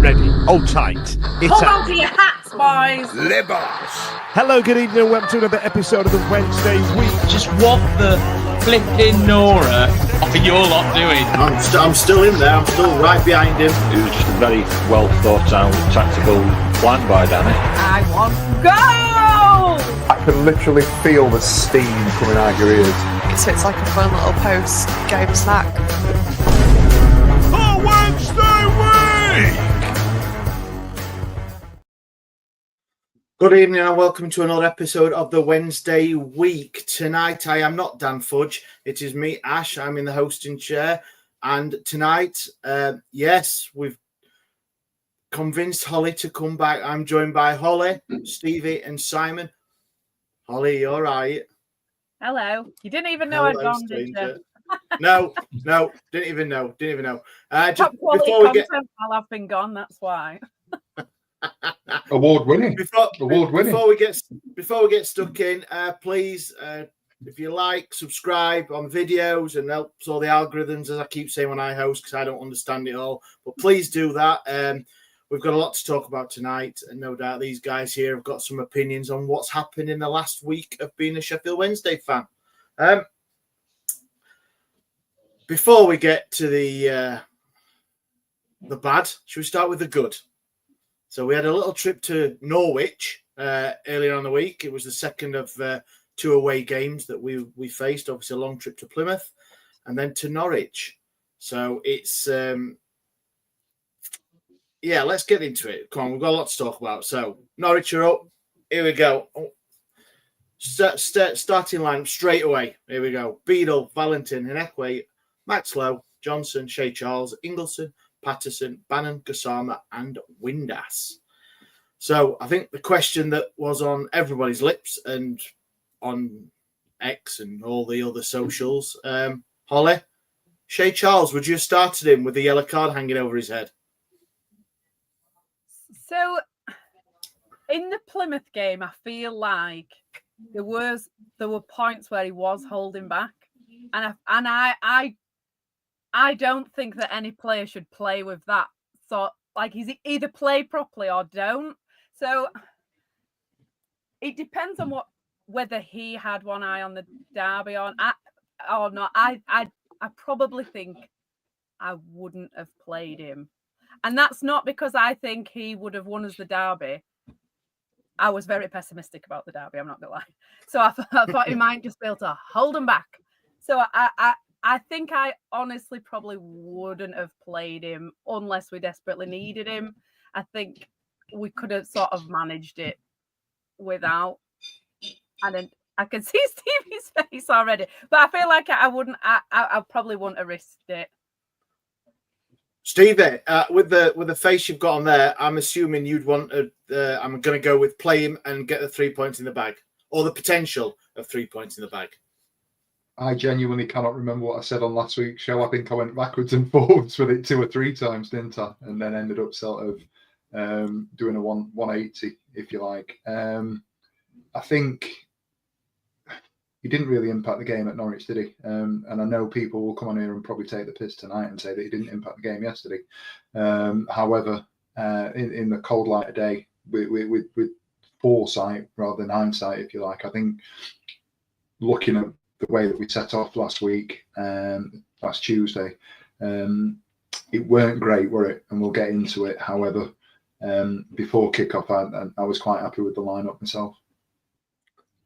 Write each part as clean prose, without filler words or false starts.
ready, hold tight. Hold on to your hats, boys. Libos. Hello, good evening, and welcome to another episode of the Wednesday Week. Just what the flipping Nora are you all lot doing? I'm still in there. I'm still right behind him. It was just a very well thought out tactical plan by Danny. I want to go! I can literally feel the steam coming out your ears. So it's like a fun little post-game snack. The Wednesday Week! Good evening and welcome to another episode of the Wednesday Week. Tonight I am not Dan Fudge. It is me, Ash. I'm in the hosting chair. And tonight, yes, we've convinced Holly to come back. I'm joined by Holly, Stevie and Simon. Holly, you all right? Hello. You didn't even know I'd gone, did you? No, didn't even know. Top quality content while I've been gone, that's why. Award-winning. Before we get stuck in, please, if you like, subscribe on videos and helps all the algorithms, as I keep saying when I host, because I don't understand it all. But please do that. We've got a lot to talk about tonight, and no doubt these guys here have got some opinions on what's happened in the last week of being a Sheffield Wednesday fan. Before we get to the bad, should we start with the good? So we had a little trip to Norwich earlier on the week. It was the second of two away games that we faced. Obviously, a long trip to Plymouth and then to Norwich. So it's, let's get into it. Come on, we've got a lot to talk about. So Norwich are up. Here we go. Starting lineup straight away. Here we go. Beadle, Valentin, Hinekwe, Max Lowe, Johnson, Shea Charles, Ingleson, Patterson, Bannon, Gassama, and Windass. So I think the question that was on everybody's lips and on X and all the other socials, Holly, Shea Charles, would you have started him with the yellow card hanging over his head? So in the Plymouth game, I feel like there were points where he was holding back, and I don't think that any player should play with that. So, like, he's either play properly or don't. So it depends on whether he had one eye on the derby or not. I probably think I wouldn't have played him, and that's not because I think he would have won us the derby. I was very pessimistic about the derby. I'm not gonna lie. So I thought he might just be able to hold him back. So I think I honestly probably wouldn't have played him unless we desperately needed him. I think we could have sort of managed it without. And then I can see Stevie's face already, but I feel like I probably wouldn't have risked it. Stevie, with the face you've got on there, I'm assuming you'd want to. I'm going to go with play him and get the 3 points in the bag, or the potential of 3 points in the bag. I genuinely cannot remember what I said on last week's show. I think I went backwards and forwards with it 2 or 3 times, didn't I? And then ended up sort of doing a 180, if you like. I think he didn't really impact the game at Norwich, did he? And I know people will come on here and probably take the piss tonight and say that he didn't impact the game yesterday. However, in the cold light of day, with foresight rather than hindsight, if you like, I think looking at the way that we set off last week, last Tuesday, it weren't great, were it? And we'll get into it. However, before kickoff, I was quite happy with the lineup myself.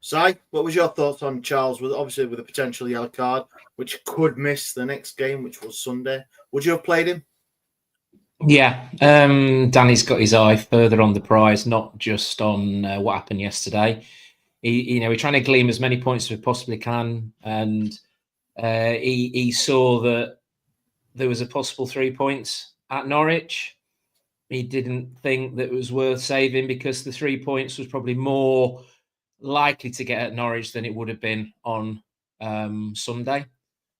Si, what was your thoughts on Charles? Obviously with a potential yellow card, which could miss the next game, which was Sunday. Would you have played him? Yeah, Danny's got his eye further on the prize, not just on what happened yesterday. We're trying to glean as many points as we possibly can, and he saw that there was a possible 3 points at Norwich. He didn't think that it was worth saving because the 3 points was probably more likely to get at Norwich than it would have been on Sunday.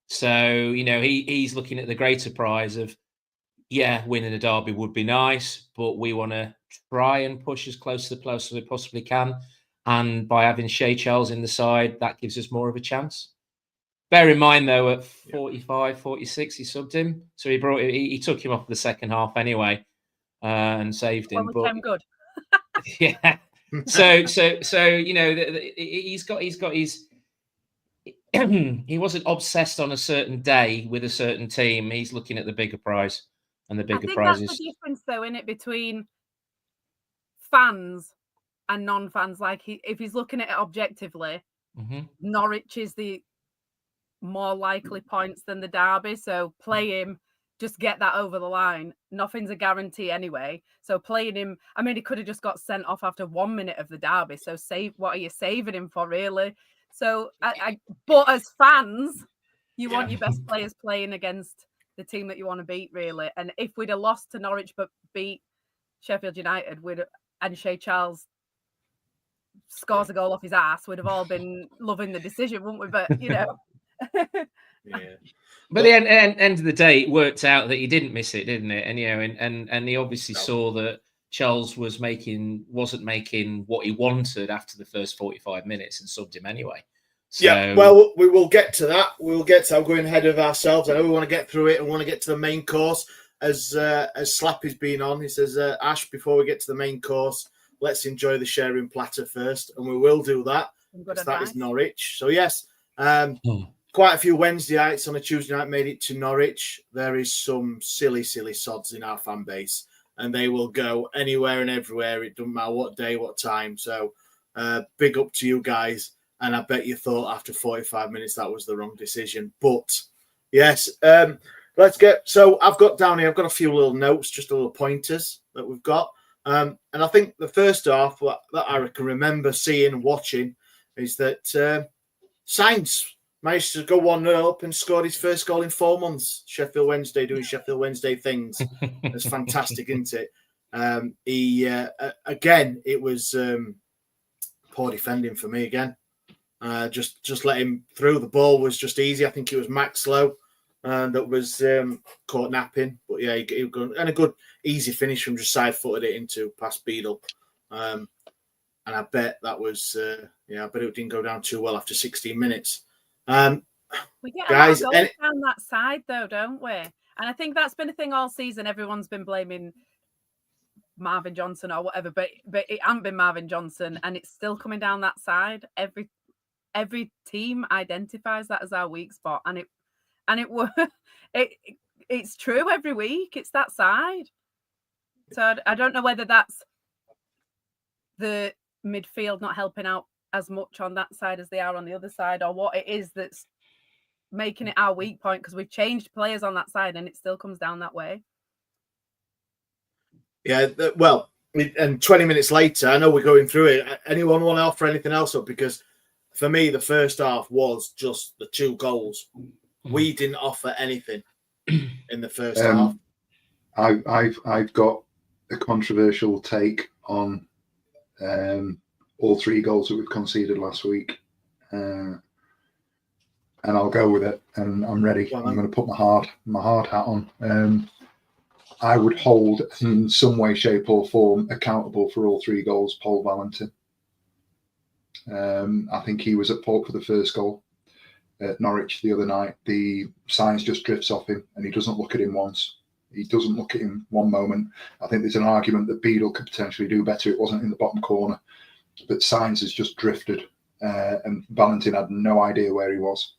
So, he's looking at the greater prize of, winning a derby would be nice, but we want to try and push as close to the post as we possibly can. And by having Shea Charles in the side, that gives us more of a chance. Bear in mind, though, at 45, 46, he subbed him. So he took him off the second half anyway. and saved him. Well, But became good. yeah, so you know, he's got his. He wasn't obsessed on a certain day with a certain team. He's looking at the bigger prize, and the I bigger think prize that's is. the difference, though, in it between fans and non-fans. Like, if he's looking at it objectively, Norwich is the more likely points than the derby. So play him, just get that over the line. Nothing's a guarantee anyway. So playing him, I mean, he could have just got sent off after 1 minute of the derby. So what are you saving him for, really? So, but as fans, you want your best players playing against the team that you want to beat, really. And if we'd have lost to Norwich but beat Sheffield United, and Shea Charles scores a goal off his ass, we'd have all been loving the decision, wouldn't we? But, you know. Yeah. But the end of the day, it worked out that he didn't miss it, didn't it? And you know, and he obviously saw that Charles wasn't making what he wanted after the first 45 minutes and subbed him anyway. So, yeah, well, we will get to that. We'll get to that. We're going ahead of ourselves. I know we want to get through it and want to get to the main course. As Slappy's been on, he says, Ash, before we get to the main course, let's enjoy the sharing platter first. And we will do that. That is Norwich. So, yes, quite a few Wednesday nights on a Tuesday night made it to Norwich. There is some silly sods in our fan base, and they will go anywhere and everywhere. It doesn't matter what day, what time. So, big up to you guys. And I bet you thought after 45 minutes that was the wrong decision. But, yes, let's get... So I've got down here, I've got a few little notes, just little pointers that we've got. And I think the first half that I can remember seeing and watching is that Sainz managed to go 1-0 up and scored his first goal in 4 months. Sheffield Wednesday doing Sheffield Wednesday things. It's fantastic, isn't it? Again, it was poor defending for me again. Just let him through. The ball was just easy. I think it was Maxlow that was caught napping. But yeah, he got and a good easy finish from just side-footed it into past Beadle. And I bet that was I bet it didn't go down too well after 16 minutes. We get guys, a lot of goals down that side though, don't we? And I think that's been a thing all season. Everyone's been blaming Marvin Johnson or whatever, but it hasn't been Marvin Johnson, and it's still coming down that side. Every team identifies that as our weak spot, and it's true every week. It's that side. So I don't know whether that's the midfield not helping out as much on that side as they are on the other side, or what it is that's making it our weak point, because we've changed players on that side and it still comes down that way. Yeah, well, and 20 minutes later, I know we're going through it. Anyone want to offer anything else up? Because for me, the first half was just the 2 goals. We didn't offer anything in the first half. I've got a controversial take on all 3 goals that we've conceded last week, and I'll go with it. And I'm ready. I'm going to put my hard hat on. I would hold in some way, shape, or form accountable for all 3 goals Paul Valentin. I think he was at fault for the first goal at Norwich the other night. The Sainz just drifts off him and he doesn't look at him once. He doesn't look at him one moment. I think there's an argument that Beadle could potentially do better. It wasn't in the bottom corner, but Sainz has just drifted, and Valentin had no idea where he was.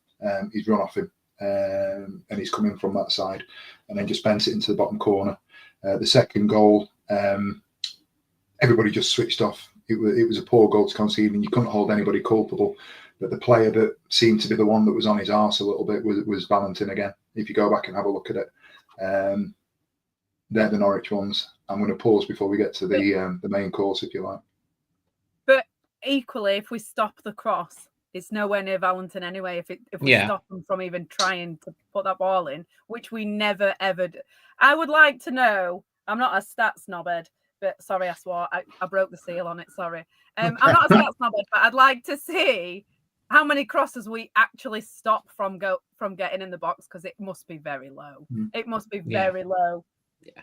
He's run off him, and he's coming from that side, and then just bent it into the bottom corner. The second goal, everybody just switched off. It was a poor goal to concede, and you couldn't hold anybody culpable. But the player that seemed to be the one that was on his arse a little bit was Valentin again. If you go back and have a look at it, they're the Norwich ones. I'm going to pause before we get to the main course, if you like. But equally, if we stop the cross, it's nowhere near Valentin anyway. If we stop them from even trying to put that ball in, which we never ever do. I would like to know. I'm not a stats knobhead, but sorry, I swore. I broke the seal on it. Sorry. I'm not a stats knobhead, but I'd like to see how many crosses we actually stop from getting in the box, because it must be very low. It must be very low. Yeah,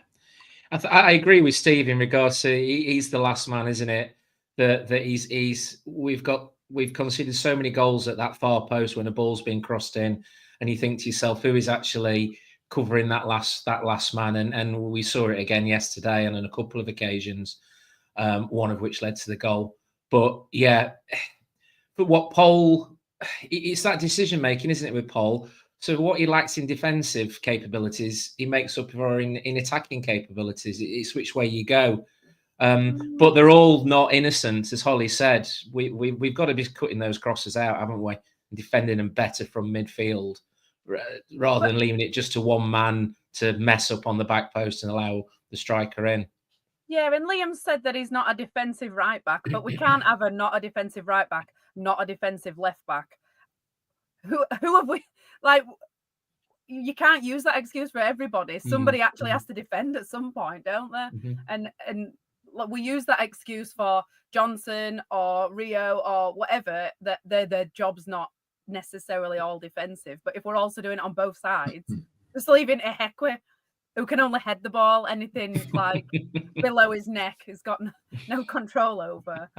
I agree with Steve in regards to he's the last man, isn't it? That we've conceded so many goals at that far post when a ball's been crossed in, and you think to yourself, who is actually covering that last man, and we saw it again yesterday and on a couple of occasions, one of which led to the goal. But yeah, but what Paul, it's that decision making, isn't it, with Paul? So what he lacks in defensive capabilities, he makes up for in attacking capabilities. It's which way you go. But they're all not innocent, as Holly said. We've got to be cutting those crosses out, haven't we? And defending them better from midfield, rather than leaving it just to one man to mess up on the back post and allow the striker in. Yeah, and Liam said that he's not a defensive right back, but we can't have a not a defensive right back, not a defensive left back. Who have we, like, you can't use that excuse for everybody. Somebody actually has to defend at some point, don't they? And like, we use that excuse for Johnson or Rio or whatever, that their job's not necessarily all defensive. But if we're also doing it on both sides, just leaving Ehekwe, who can only head the ball, anything like below his neck, has got no control over.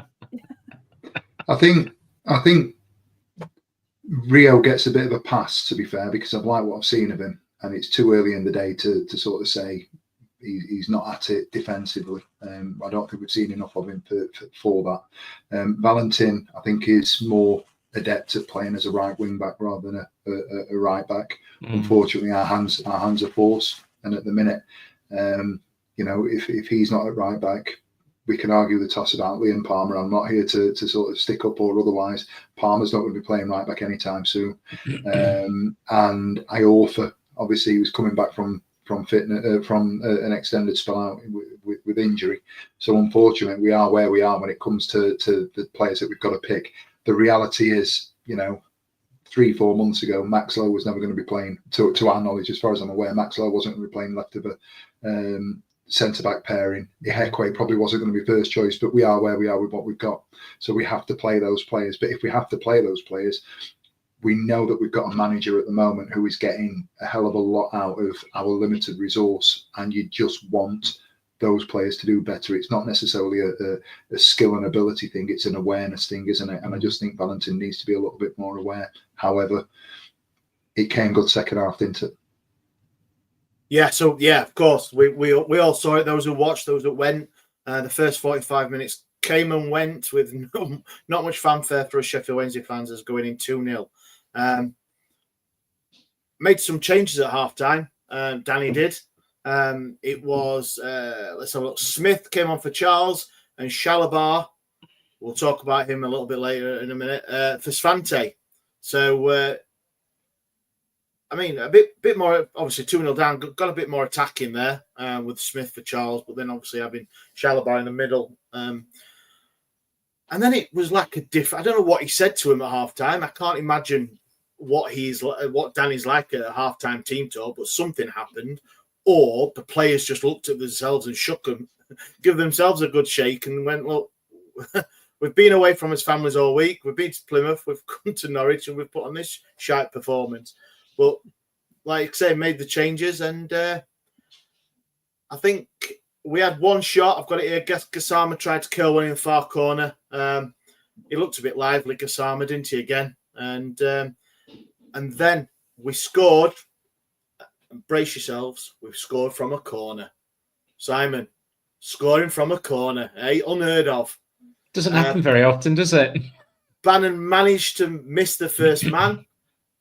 I think Rio gets a bit of a pass, to be fair, because I've liked what I've seen of him, and it's too early in the day to sort of say he's not at it defensively. I don't think we've seen enough of him for that. Valentin, I think, is more adept at playing as a right wing back rather than a right back. Unfortunately, our hands are forced, and at the minute, if he's not at right back, we can argue the toss about Liam Palmer. I'm not here to sort of stick up or otherwise. Palmer's not going to be playing right back anytime soon. And Iorfa, obviously, he was coming back from fitness, from an extended spell out with injury. So unfortunately, we are where we are when it comes to the players that we've got to pick. The reality is, 3-4 months ago, Max Lowe was never going to be playing, to our knowledge, as far as I'm aware. Max Lowe wasn't going to be playing left of a centre-back pairing. Ehekwe probably wasn't going to be first choice, but we are where we are with what we've got. So we have to play those players. But if we have to play those players, we know that we've got a manager at the moment who is getting a hell of a lot out of our limited resource, and you just want those players to do better. It's not necessarily a skill and ability thing, it's an awareness thing, isn't it? And I just think Valentin needs to be a little bit more aware. However, it came good second half, didn't it? Yeah, so yeah, of course. We all saw it, those who watched, those that went. The first 45 minutes came and went with not much fanfare for us Sheffield Wednesday fans as going in 2-0. Made some changes at half-time. Danny did. It was, let's have a look. Smith came on for Charles, and Shalabar, we'll talk about him a little bit later in a minute, for Svante. So, I mean, a bit more, obviously 2-0 down, got a bit more attack in there with Smith for Charles, but then obviously having Shalabar in the middle. And then it was like a different, I don't know what he said to him at half-time. I can't imagine what Danny's like at a half-time team talk, but something happened. Or the players just looked at themselves and shook them, give themselves a good shake and went, look, we've been away from his families all week. We've been to Plymouth, we've come to Norwich, and we've put on this shite performance. But like I say, made the changes, and I think we had one shot. I've got it here. Gassama tried to kill one in the far corner. He looked a bit lively, Gassama, didn't he, again? And then we scored. And brace yourselves, we've scored from a corner. Simon, scoring from a corner, unheard of. Doesn't happen very often, does it? Bannon managed to miss the first man,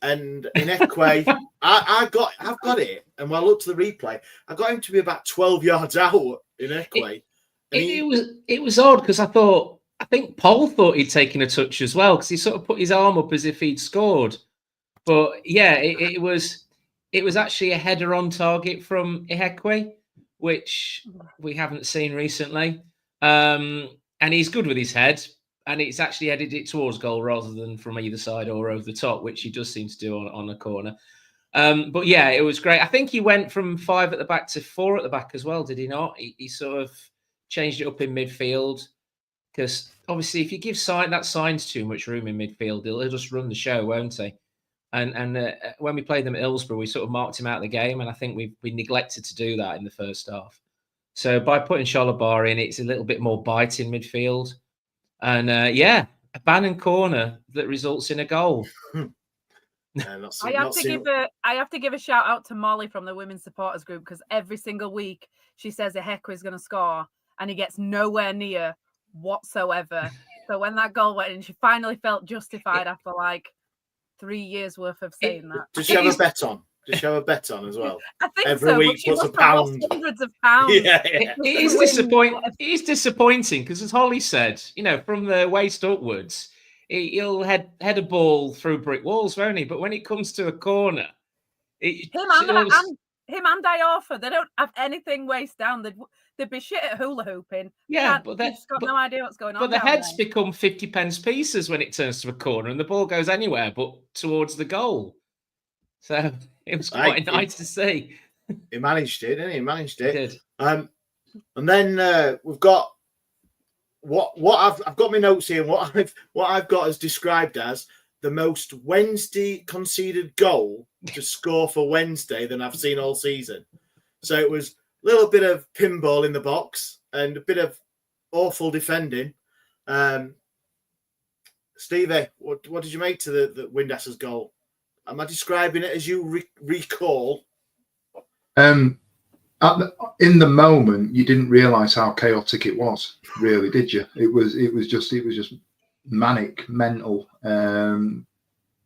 and in Ehekwe, I've got it. And when I looked at the replay, I got him to be about 12 yards out in Ehekwe. It was odd because I think Paul thought he'd taken a touch as well, because he sort of put his arm up as if he'd scored. But yeah, it was actually a header on target from Ehekwe, which we haven't seen recently. And he's good with his head, and it's actually headed it towards goal rather than from either side or over the top, which he does seem to do on a corner. But yeah, it was great. I think he went from 5 at the back to 4 at the back as well, did he not? He sort of changed it up in midfield, because obviously if you give that Signs too much room in midfield, he'll just run the show, won't he? And when we played them at Hillsborough, we sort of marked him out of the game, and I think we neglected to do that in the first half. So by putting Shalabar in, it's a little bit more bite in midfield. And a Bannon corner that results in a goal. I have to give a shout out to Molly from the women's supporters group, because every single week she says Ihekwe is going to score and he gets nowhere near whatsoever. So when that goal went in, she finally felt justified after like 3 years worth of saying that. Does she have a bet on? Does she have a bet on as well? I think every so, week but she puts a must have lost pound. hundreds of pounds. Yeah. It is disappointing because, as Holly said, from the waist upwards, he'll head a ball through brick walls, won't he? But when it comes to a corner, him and Iorfa, they don't have anything waist down. They'd be shit at hula hooping. Yeah, but they've got no idea what's going on. But the heads become 50 pence pieces when it turns to a corner, and the ball goes anywhere but towards the goal. So it was quite nice to see. He managed it, didn't he? He managed it. He did. And then we've got what I've got my notes here. What I've got as described as the most Wednesday conceded goal to score for Wednesday than I've seen all season. So it was a little bit of pinball in the box and a bit of awful defending. Stevie, what did you make to the Windas's goal? Am I describing it as you recall? In the moment, you didn't realise how chaotic it was. Really, did you? It was just manic, mental, and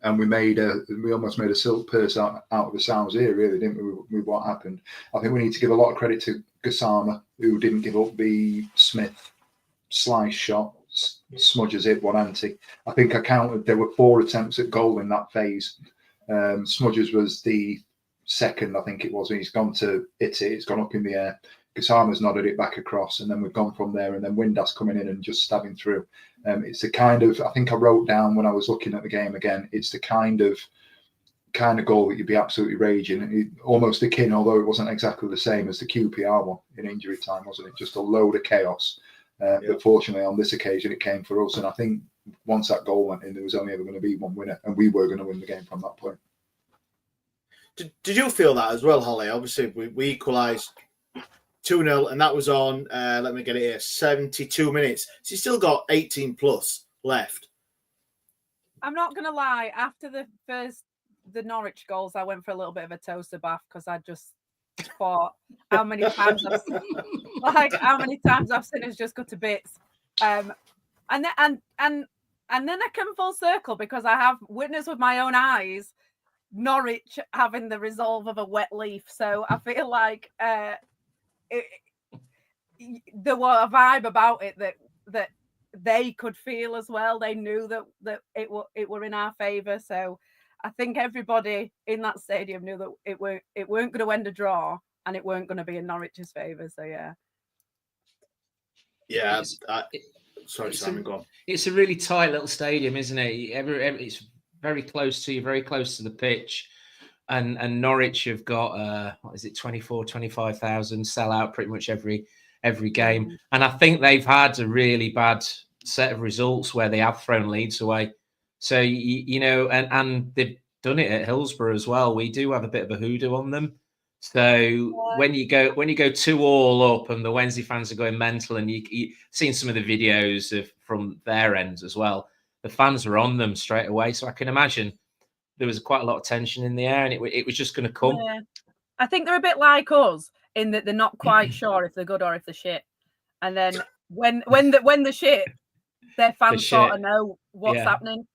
we almost made a silk purse out of the sow's ear, really, didn't we? With what happened, I think we need to give a lot of credit to Gassama, who didn't give up the Smith slice shot. Smudges hit one anti. I think I counted there were 4 attempts at goal in that phase. Smudges was the second, I think it was. He's gone to hit it. It's gone up in the air. Gassama's nodded it back across, and then we've gone from there. And then Windass coming in and just stabbing through. It's the kind of, I think I wrote down when I was looking at the game again. It's the kind of goal that you'd be absolutely raging. Almost akin, although it wasn't exactly the same as the QPR one in injury time, wasn't it? Just a load of chaos. But fortunately, on this occasion, it came for us. And I think once that goal went in, there was only ever going to be one winner, and we were going to win the game from that point. Did you feel that as well, Holly? Obviously, we equalised 2-0, and that was on, let me get it here, 72 minutes. So you still got 18 plus left. I'm not going to lie. After the Norwich goals, I went for a little bit of a toaster bath because I just thought how many times I've seen us just go to bits. And then I come full circle because I have witnessed with my own eyes Norwich having the resolve of a wet leaf. So I feel like there was a vibe about it that they could feel as well. They knew that it were in our favour. So I think everybody in that stadium knew that it weren't going to end a draw and it weren't going to be in Norwich's favour. So yeah. Yeah. Sorry, Simon, go on. It's a really tight little stadium, isn't it? It's very close to you, very close to the pitch. And Norwich have got, 25,000 sell out pretty much every game. And I think they've had a really bad set of results where they have thrown leads away. So, and they've done it at Hillsborough as well. We do have a bit of a hoodoo on them. So when you go 2-2 up and the Wednesday fans are going mental, and you seen some of the videos from their end as well, the fans were on them straight away. So I can imagine there was quite a lot of tension in the air, and it was just going to come. Yeah. I think they're a bit like us in that they're not quite sure if they're good or if they're shit. And then when the shit, their fans sort of know what's happening.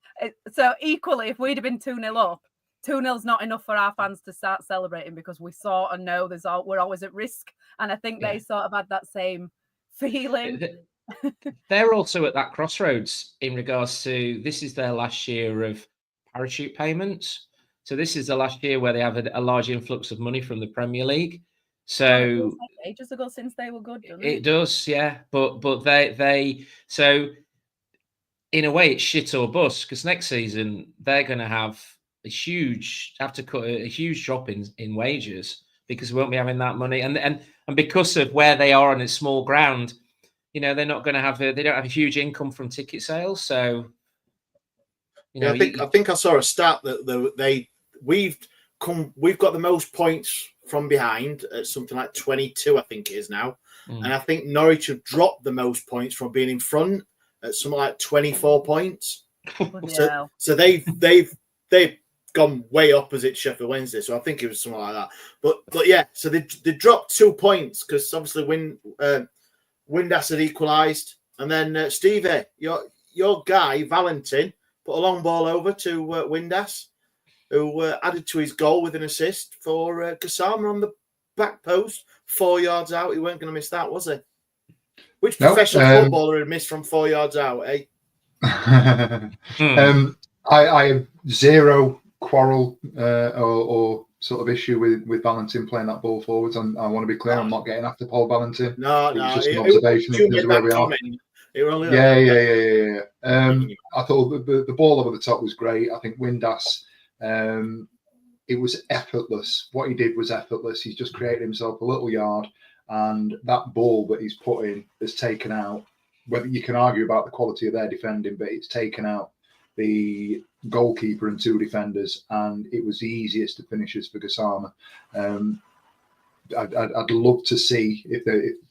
So equally, if we'd have been 2-0 up, 2-0's not enough for our fans to start celebrating because we sort of know we're always at risk. And I think they sort of had that same feeling. They're also at that crossroads in regards to this is their last year of parachute payments. So this is the last year where they have a large influx of money from the Premier League. So like ages ago since they were good, doesn't it? It does, yeah. But they so in a way it's shit or bust because next season they're going to have to cut a huge drop in wages because we won't be having that money, and because of where they are on a small ground, they're not going to have they don't have a huge income from ticket sales. So I think I saw a stat that we've got the most points from behind at something like 22, I think it is now, and I think Norwich have dropped the most points from being in front at something like 24 points. So they've gone way opposite Sheffield Wednesday, so I think it was something like that. But yeah, so they dropped 2 points because obviously Windass had equalised, and then Stevie, your guy Valentin put a long ball over to Windass, who added to his goal with an assist for Gassama on the back post, 4 yards out. He weren't going to miss that, was he? Which professional footballer had missed from 4 yards out, eh? I have zero quarrel or sort of issue with Valentin playing that ball forwards. And I want to be clear, I'm not getting after Paul Valentin. No, it was just an observation in terms of where we are. Yeah. I thought the ball over the top was great. I think Windass, it was effortless. What he did was effortless. He's just created himself a little yard, and that ball that he's put in has taken out. Whether you can argue about the quality of their defending, but it's taken out the goalkeeper and 2 defenders, and it was the easiest of finishes for Gassama. I'd love to see if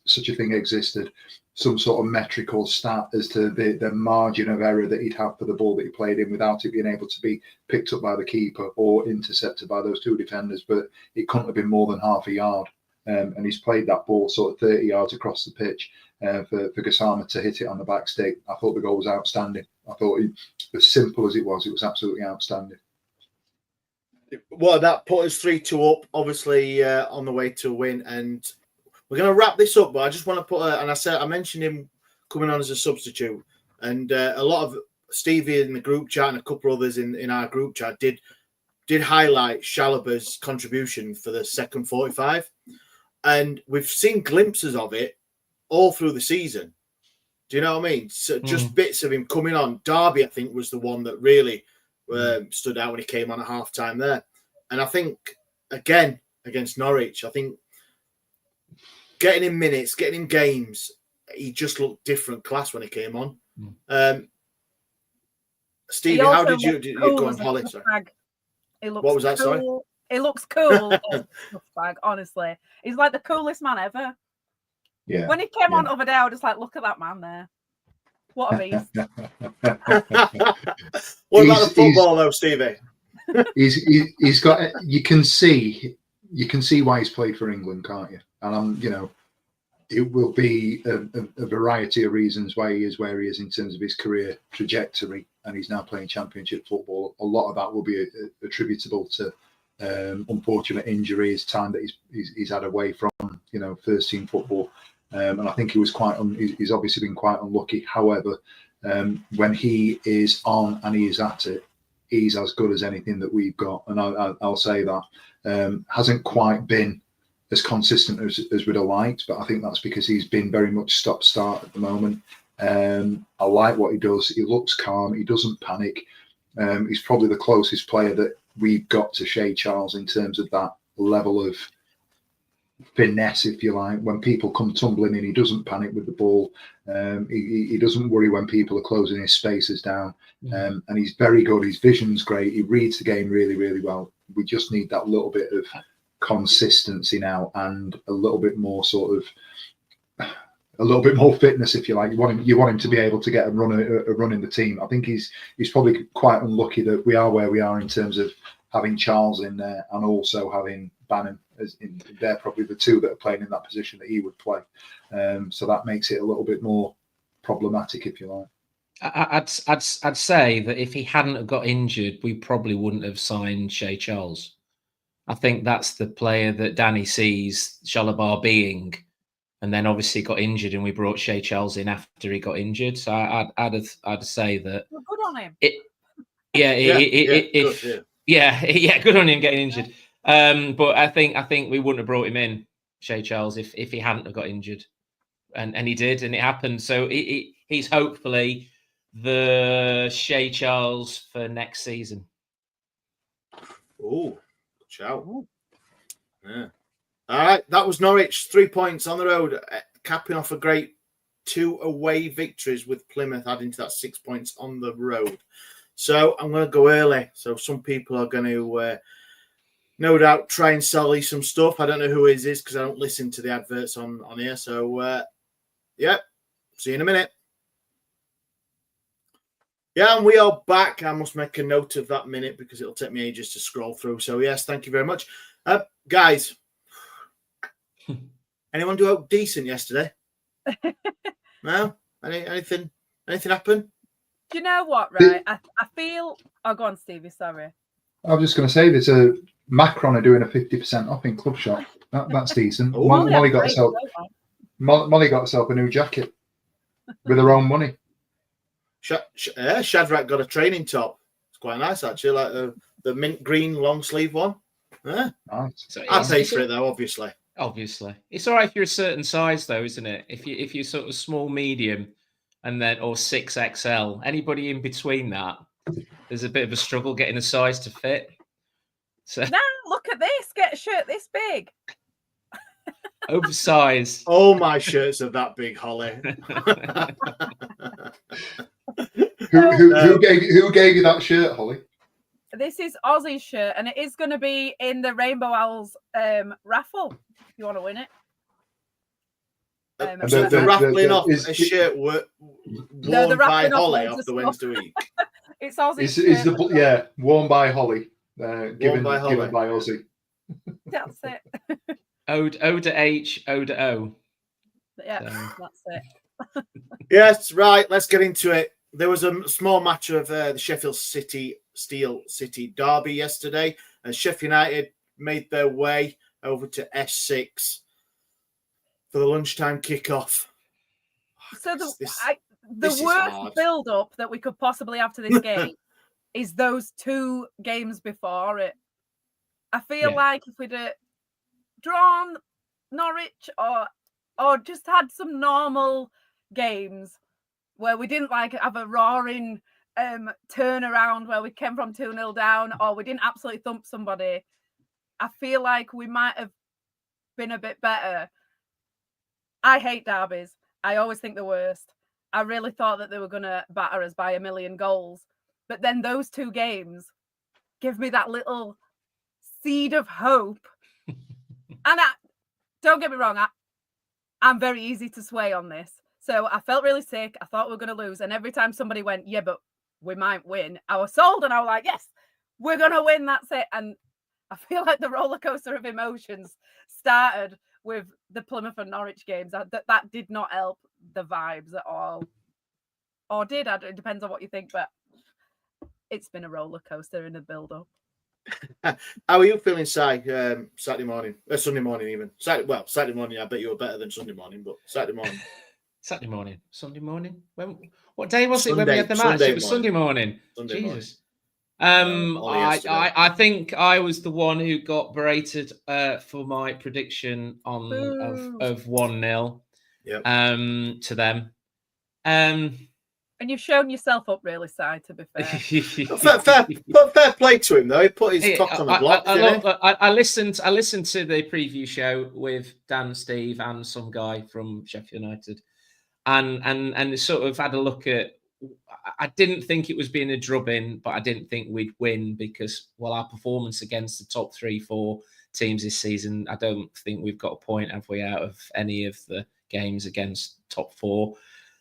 such a thing existed, some sort of metric or stat as to the margin of error that he'd have for the ball that he played in without it being able to be picked up by the keeper or intercepted by those 2 defenders. But it couldn't have been more than half a yard. And he's played that ball sort of 30 yards across the pitch for Gassama to hit it on the back stick. I thought the goal was outstanding. I thought, as simple as it was absolutely outstanding. Well, that put us 3-2 up, obviously on the way to a win. And we're going to wrap this up, but I just want to put, I mentioned him coming on as a substitute. And a lot of Stevie in the group chat and a couple others in our group chat did highlight Shalaba's contribution for the second 45. And we've seen glimpses of it all through the season. Do you know what I mean? So just bits of him coming on. Derby, I think, was the one that really stood out when he came on at half-time there. And I think, again, against Norwich, I think getting him minutes, getting him games, he just looked different class when he came on. Stevie, how did you go on Holly? What was that, cool. sorry? He looks cool. Bag, honestly. He's like the coolest man ever. Yeah. When he came on the other day, I was just like, look at that man there. What a beast. What about the football though, Stevie? He's got, you can see why he's played for England, can't you? And it will be a variety of reasons why he is where he is in terms of his career trajectory, and he's now playing championship football. A lot of that will be attributable to unfortunate injuries, time that he's had away from first team football, and I think he was he's obviously been quite unlucky. However, when he is on and he is at it, he's as good as anything that we've got, and I'll say that hasn't quite been as consistent as we'd have liked, but I think that's because he's been very much stop-start at the moment. I like what he does. He looks calm. He doesn't panic. He's probably the closest player that we've got to Shea Charles in terms of that level of finesse, if you like. When people come tumbling in, he doesn't panic with the ball. He doesn't worry when people are closing his spaces down. And he's very good. His vision's great. He reads the game really, really well. We just need that little bit of consistency now and a little bit more fitness, if you like. You want him to be able to get a run in the team. I think he's probably quite unlucky that we are where we are in terms of having Charles in there and also having Bannon as in. They're probably the 2 that are playing in that position that he would play. So that makes it a little bit more problematic, if you like. I'd say that if he hadn't have got injured, we probably wouldn't have signed Shea Charles. I think that's the player that Danny sees Shalabar being. And then obviously got injured, and we brought Shea Charles in after he got injured. So I'd say that. Well, good on him. Good on him getting injured. But I think we wouldn't have brought him in, Shea Charles, if he hadn't have got injured, and he did, and it happened. So he's hopefully the Shea Charles for next season. Oh, shout! Yeah. All right, that was Norwich, 3 points on the road, capping off a great 2 away victories with Plymouth, adding to that 6 points on the road. So I'm going to go early. So some people are going to, no doubt, try and sell you some stuff. I don't know who it is because I don't listen to the adverts on here. So, see you in a minute. Yeah, and we are back. I must make a note of that minute because it'll take me ages to scroll through. So, yes, thank you very much. Guys, anyone do decent yesterday? No? Anything happen? Do you know what, right? I feel... Oh, go on, Stevie, sorry. I was just going to say, there's a Macron are doing a 50% off in Club Shop. That's decent. Ooh. Molly got herself a new jacket with her own money. Shadrach got a training top. It's quite nice, actually, like the mint green long sleeve one. Yeah. Nice. So I paid for it, though, obviously. Obviously. It's all right if you're a certain size, though, isn't it? If you're sort of small, medium, and then or 6XL, anybody in between that, there's a bit of a struggle getting a size to fit. So Now look at this. Get a shirt this big. oversized. All my shirts are that big, Holly. Who gave you that shirt, Holly? This is Ozzy's shirt, and it is going to be in the Rainbow Owls raffle. If you want to win it. So the raffling off a shirt worn by Holly off the Wednesday week. It's Ozzy's shirt. Worn by Holly. Given by Ozzy. That's it. O to H, O to O. Yeah, that's it. Yes, right. Let's get into it. There was a small match of the Sheffield City Steel City derby yesterday, as Sheff United made their way over to S6 for the lunchtime kickoff. So the worst build-up that we could possibly have to this game is those two games before it. I feel like if we'd drawn Norwich or just had some normal games where we didn't have a roaring turnaround where we came from 2-0 down, or we didn't absolutely thump somebody, I feel like we might have been a bit better. I hate derbies. I always think the worst. I really thought that they were going to batter us by 1 million goals. But then those two games give me that little seed of hope. And don't get me wrong, I'm very easy to sway on this. So I felt really sick. I thought we were going to lose. And every time somebody went, yeah, but we might win, I was sold. And I was like, yes, we're going to win. That's it. And I feel like the roller coaster of emotions started with the Plymouth and Norwich games. That did not help the vibes at all. Or did. It depends on what you think. But it's been a roller coaster in the build-up. How are you feeling, Saturday morning? Sunday morning, even. Saturday morning, I bet you were better than Sunday morning, but Saturday morning. Saturday morning. Sunday morning? What day was it when we had the match? It was Sunday morning. Jesus. I think I was the one who got berated for my prediction of 1-0 to them. And you've shown yourself up really, Si, to be fair. fair play to him, though. He put his cock on the block. I listened to the preview show with Dan, Steve, and some guy from Sheff United, and sort of had a look at. I didn't think it was being a drubbing, but I didn't think we'd win because, our performance against the top 3-4 teams this season, I don't think we've got a point, have we, out of any of the games against top 4.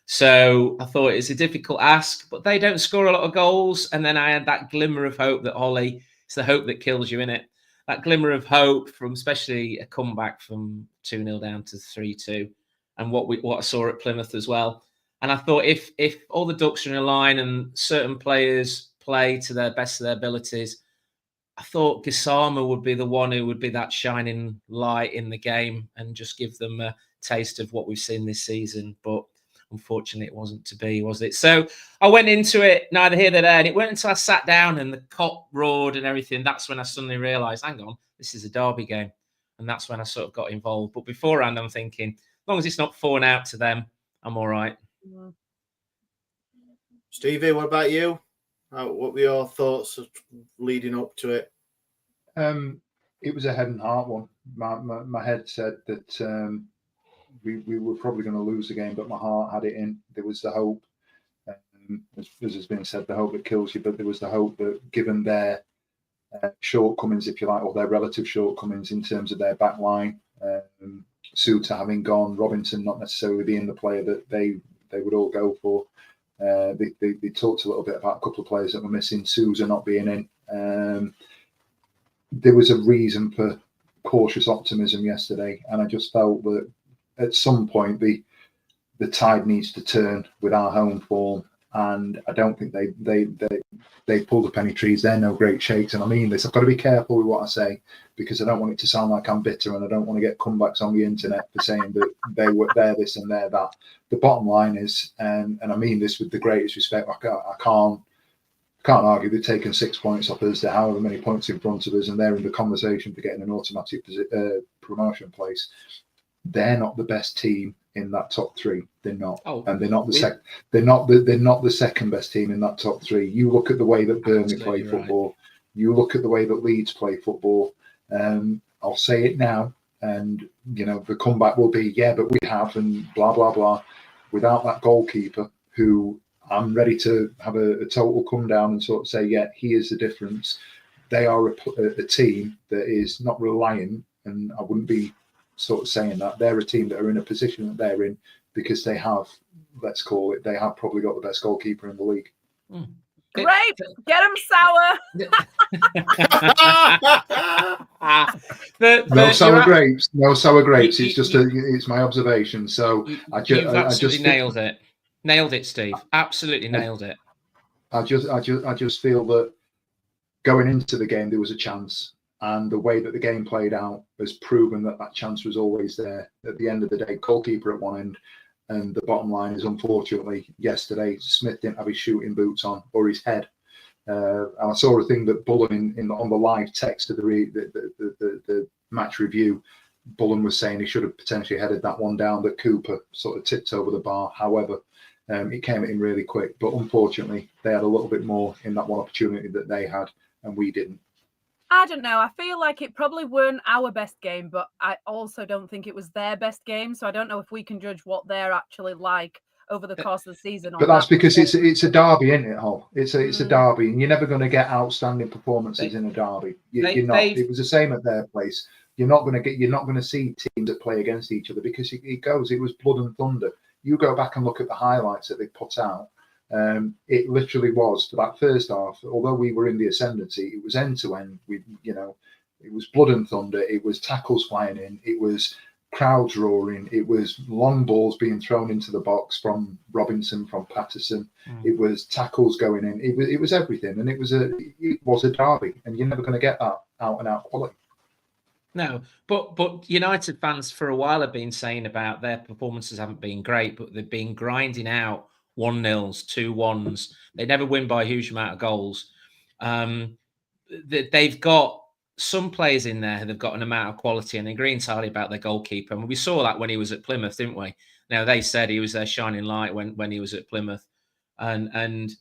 So I thought it's a difficult ask, but they don't score a lot of goals. And then I had that glimmer of hope that Holly, it's the hope that kills you, innit? That glimmer of hope from especially a comeback from 2-0 down to 3-2 and what I saw at Plymouth as well. And I thought if all the ducks are in a line and certain players play to their best of their abilities, I thought Gassama would be the one who would be that shining light in the game and just give them a taste of what we've seen this season. But unfortunately, it wasn't to be, was it? So I went into it, neither here nor there. And it wasn't until I sat down and the cop roared and everything, that's when I suddenly realised, hang on, this is a derby game. And that's when I sort of got involved. But beforehand, I'm thinking, as long as it's not 4-out to them, I'm all right. Stevie, what about you? What were your thoughts leading up to it? It was a head and heart one. My head said that we were probably going to lose the game, but my heart had it in. There was the hope, as has been said, the hope that kills you, but there was the hope that given their shortcomings, if you like, or their relative shortcomings in terms of their back line, Suter having gone, Robinson not necessarily being the player that they would all go for, They talked a little bit about a couple of players that were missing, Sousa not being in. There was a reason for cautious optimism yesterday, and I just felt that at some point the tide needs to turn with our home form, and I don't think they pulled up any trees. They're no great shakes, and I mean this. I've got to be careful with what I say because I don't want it to sound like I'm bitter, and I don't want to get comebacks on the internet for saying that they're this and they're that. The bottom line is, and I mean this with the greatest respect, I can't argue they've taken 6 points off us. They're however many points in front of us, and they're in the conversation for getting an automatic promotion place. They're not the best team in that top three. They're not, and they're not the They're not the second best team in that top three. You look at the way that Burnley play football. Right. You look at the way that Leeds play football. I'll say it now, and the comeback will be, but we have, and blah blah blah. Without that goalkeeper, who I'm ready to have a total come down and sort of say, he is the difference. They are a team that is not reliant, and I wouldn't be sort of saying that. They're a team that are in a position that they're in because they have, let's call it, they have probably got the best goalkeeper in the league. Great, get him sour. No sour grapes. It's just it's my observation. So you've absolutely nailed it. Nailed it, Steve. Absolutely nailed it. I just feel that going into the game there was a chance, and the way that the game played out has proven that chance was always there. At the end of the day, goalkeeper at one end, and the bottom line is, unfortunately, yesterday Smith didn't have his shooting boots on or his head. And I saw a thing that Bullen on the live text of the match review. Bullen was saying he should have potentially headed that one down, that Cooper sort of tipped over the bar. However, it came at him really quick. But unfortunately, they had a little bit more in that one opportunity that they had, and we didn't. I don't know. I feel like it probably weren't our best game, but I also don't think it was their best game. So I don't know if we can judge what they're actually like over the course of the season. But that's because it's a derby, isn't it, Hol? It's a derby, and you're never going to get outstanding performances in a derby. You're not. It was the same at their place. You're not going to see teams that play against each other because it was blood and thunder. You go back and look at the highlights that they put out. It literally was, for that first half, although we were in the ascendancy, it was end to end. It was blood and thunder. It was tackles flying in. It was crowds roaring. It was long balls being thrown into the box from Robinson, from Patterson. It was tackles going in. It was everything, and it was a derby, and you're never going to get that out and out quality. No, but United fans for a while have been saying about their performances haven't been great, but they've been grinding out 1-0s, 2-1s. They never win by a huge amount of goals. They've got some players in there who've got an amount of quality, and they agree entirely about their goalkeeper. And we saw that when he was at Plymouth, didn't we? Now, they said he was their shining light when he was at Plymouth. And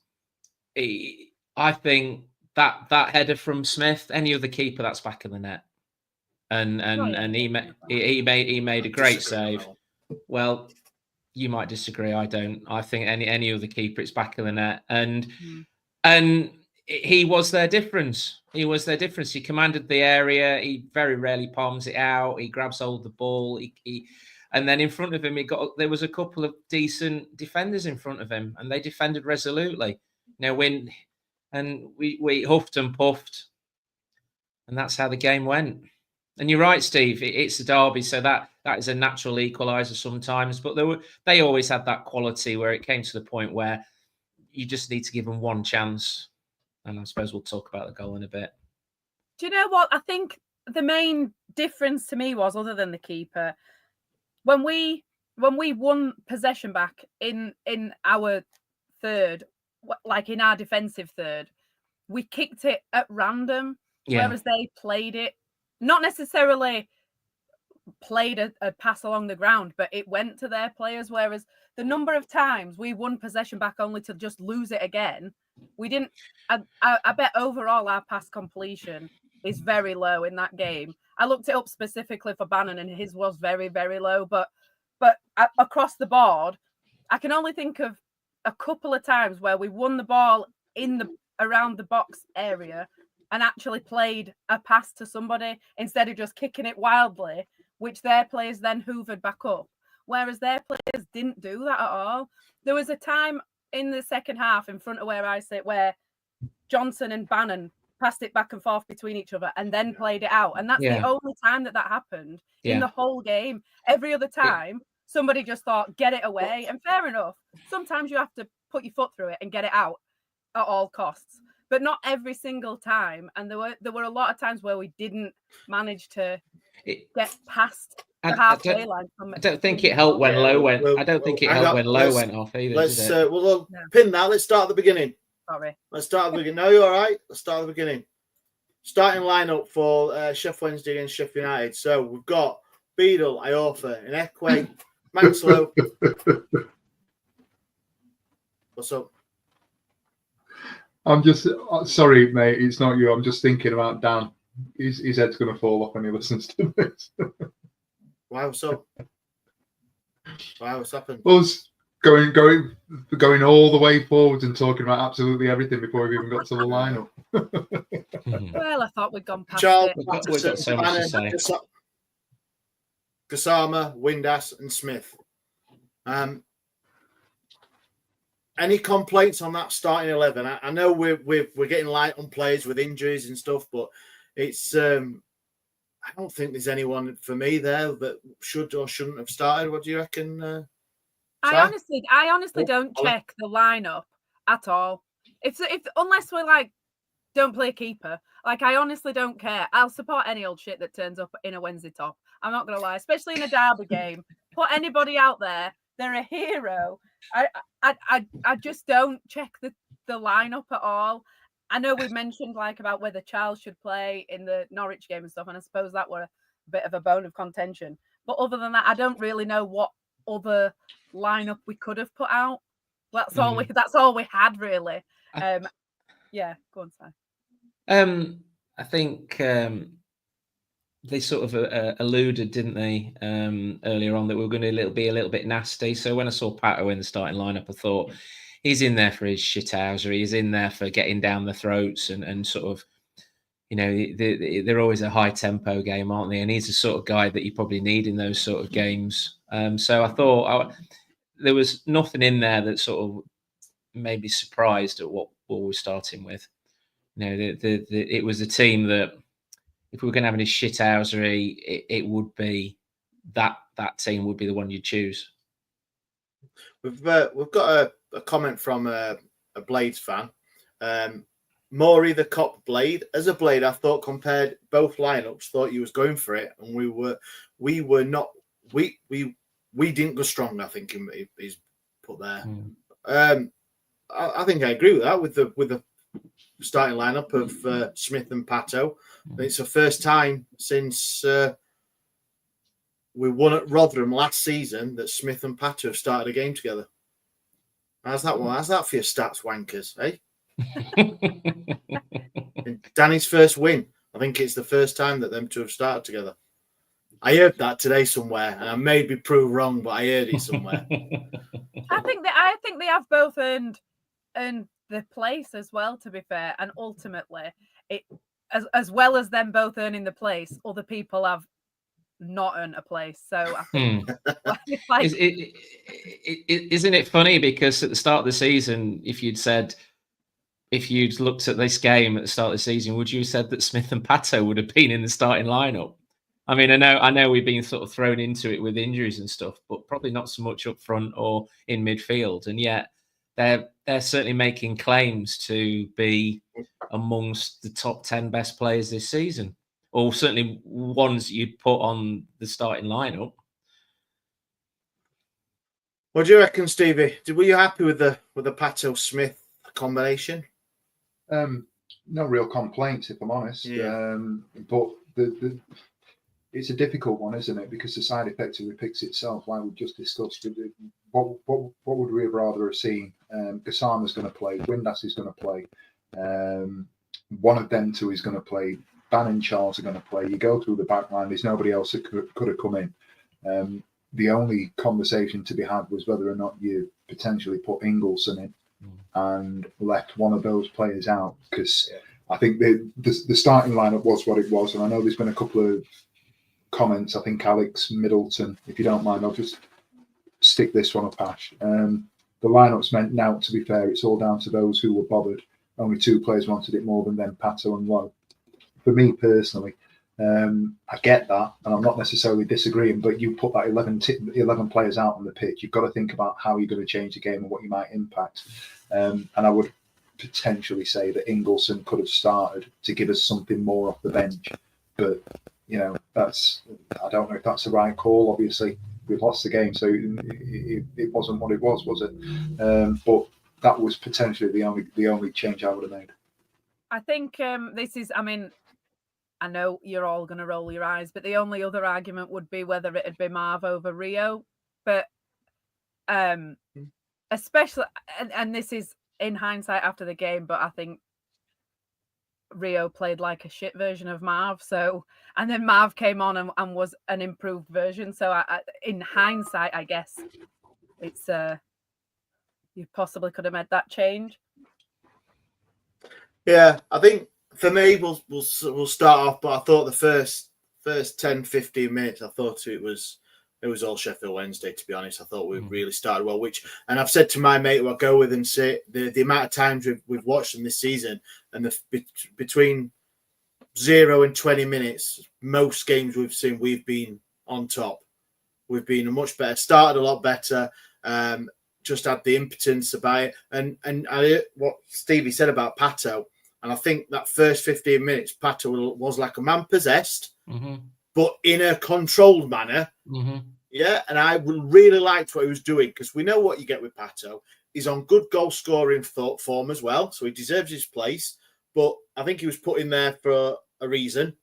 I think that header from Smith, any other keeper, that's back of the net. And he made a great save. Well, you might disagree. I don't. I think any other keeper, it's back of the net. And he was their difference. He was their difference. He commanded the area. He very rarely palms it out. He grabs hold of the ball. And then in front of him, there was a couple of decent defenders in front of him, and they defended resolutely. We huffed and puffed, and that's how the game went. And you're right, Steve. It's a derby, so that is a natural equaliser sometimes. But they always had that quality where it came to the point where you just need to give them one chance. And I suppose we'll talk about the goal in a bit. Do you know what? I think the main difference to me was, other than the keeper, when we won possession back in our third, like in our defensive third, we kicked it at random, whereas they played it. Not necessarily played a pass along the ground, but it went to their players. Whereas the number of times we won possession back only to just lose it again, we didn't. I bet overall our pass completion is very low in that game. I looked it up specifically for Bannon, and his was very, very low. But across the board, I can only think of a couple of times where we won the ball around the box area and actually played a pass to somebody instead of just kicking it wildly, which their players then hoovered back up. Whereas their players didn't do that at all. There was a time in the second half in front of where I sit, where Johnson and Bannon passed it back and forth between each other and then played it out. And that's the only time that happened in the whole game. Every other time, somebody just thought, get it away. And fair enough. Sometimes you have to put your foot through it and get it out at all costs, but not every single time. And there were a lot of times where we didn't manage to get past the halfway line. I don't think it helped when Lowe went. I don't think it helped when Lowe went off either. Let's pin that. Let's start at the beginning. Sorry. Let's start at the beginning. No, you're all right. Let's start at the beginning. Starting lineup for Sheff Wednesday against Sheff United. So we've got Beadle, Iorfa, and Ekwe, Maxlow. What's up? I'm just sorry, mate. It's not you. I'm just thinking about Dan. His head's going to fall off when he listens to this. Why? What's up? Why? What's happened? Us going all the way forwards and talking about absolutely everything before we've even got to the lineup. Well, I thought we'd gone past Charles, it. We've got so much to say. Gassama, Windass, and Smith. Any complaints on that starting 11? I know we're getting light on players with injuries and stuff, but it's I don't think there's anyone for me there that should or shouldn't have started. What do you reckon? I honestly don't check the lineup at all. If unless we're like don't play keeper, like I honestly don't care. I'll support any old shit that turns up in a Wednesday top. I'm not gonna lie, especially in a derby game. Put anybody out there, they're a hero. I just don't check the lineup at all. I know we mentioned like about whether Charles should play in the Norwich game and stuff, and I suppose that were a bit of a bone of contention. But other than that, I don't really know what other lineup we could have put out. That's all we had really. Yeah, go on, Si. I think they sort of alluded, didn't they, earlier on that we were going to be a little bit nasty. So when I saw Pato in the starting lineup, I thought he's in there for his shithousery. He's in there for getting down the throats and sort of, you know, they're always a high tempo game, aren't they? And he's the sort of guy that you probably need in those sort of games. So I thought there was nothing in there that sort of made me surprised at what we're starting with. You know, it was a team that if we were going to have any shithousery, it would be that team would be the one you'd choose. We've got a comment from a Blades fan. Maury the Cop Blade. As a Blade, I thought compared both lineups, thought he was going for it, and we were not. We didn't go strong. I think he's put there. I think I agree with that with the starting lineup of Smith and Pato. It's the first time since we won at Rotherham last season that Smith and Pato have started a game together. How's that one? How's that for your stats wankers, eh? Danny's first win. I think it's the first time that them two have started together. I heard that today somewhere, and I may be proved wrong, but I heard it somewhere. I think they have both earned the place as well, to be fair. And ultimately, it as well as them both earning the place, other people have not earned a place. So I think isn't it funny, because at the start of the season, if you'd looked at this game at the start of the season, would you have said that Smith and Pato would have been in the starting lineup? I mean, I know we've been sort of thrown into it with injuries and stuff, but probably not so much up front or in midfield. And yet they're certainly making claims to be amongst the top 10 best players this season, or certainly ones you'd put on the starting lineup. What do you reckon, Stevie? Were you happy with the Pato Smith combination? No real complaints, if I'm honest. Yeah. But it's a difficult one, isn't it? Because the side effect repicks itself. Like we just discussed, what would we have rather have seen? Gassama's going to play. Windass is going to play. One of them two is going to play. Ban and Charles are going to play. You go through the back line. There's nobody else that could have come in. The only conversation to be had was whether or not you potentially put Ingleson in and left one of those players out, because I think the starting lineup was what it was. And I know there's been a couple of comments. I think Alex Middleton, if you don't mind, I'll just stick this one up, Ash. The lineups meant now, to be fair, it's all down to those who were bothered. Only 2 players wanted it more than them, Pato and Lowe. For me personally, I get that, and I'm not necessarily disagreeing, but you put that 11 players out on the pitch, you've got to think about how you're going to change the game and what you might impact. And I would potentially say that Ingleson could have started to give us something more off the bench. But, I don't know if that's the right call. Obviously, we've lost the game, so it wasn't what it was it? But that was potentially the only change I would have made. I think this is, I know you're all going to roll your eyes, but the only other argument would be whether it'd be Marv over Rio. But especially, and this is in hindsight after the game, but I think Rio played like a shit version of Marv. So, and then Marv came on and was an improved version. So in hindsight, I guess it's, you possibly could have made that change. Yeah, I think for me, we'll start off, but I thought the first 10, 15 minutes, I thought it was all Sheffield Wednesday, to be honest. I thought we really started well, and I've said to my mate who I go with and say the amount of times we've watched them this season, and between 0 and 20 minutes, most games we've seen, we've been on top. We've been much better, started a lot better, just had the impotence about it. And what Stevie said about Pato, and I think that first 15 minutes, Pato was like a man possessed, but in a controlled manner. Yeah, and I really liked what he was doing, because we know what you get with Pato. He's on good goal scoring form as well, so he deserves his place. But I think he was put in there for a reason,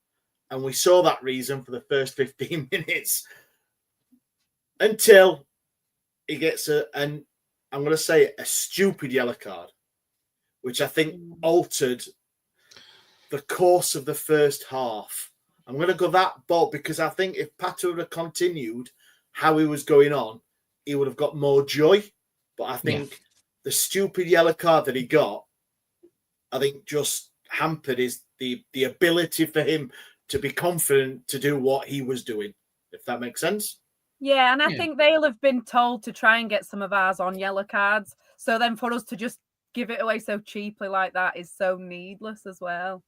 and we saw that reason for the first 15 minutes until he gets and I'm going to say a stupid yellow card, which I think altered the course of the first half. I'm going to go that bold, because I think if Pato had continued how he was going on, he would have got more joy. But I think the stupid yellow card that he got, I think just hampered the ability for him to be confident to do what he was doing, if that makes sense. Yeah, and I think they'll have been told to try and get some of ours on yellow cards. So then for us to just give it away so cheaply like that is so needless as well.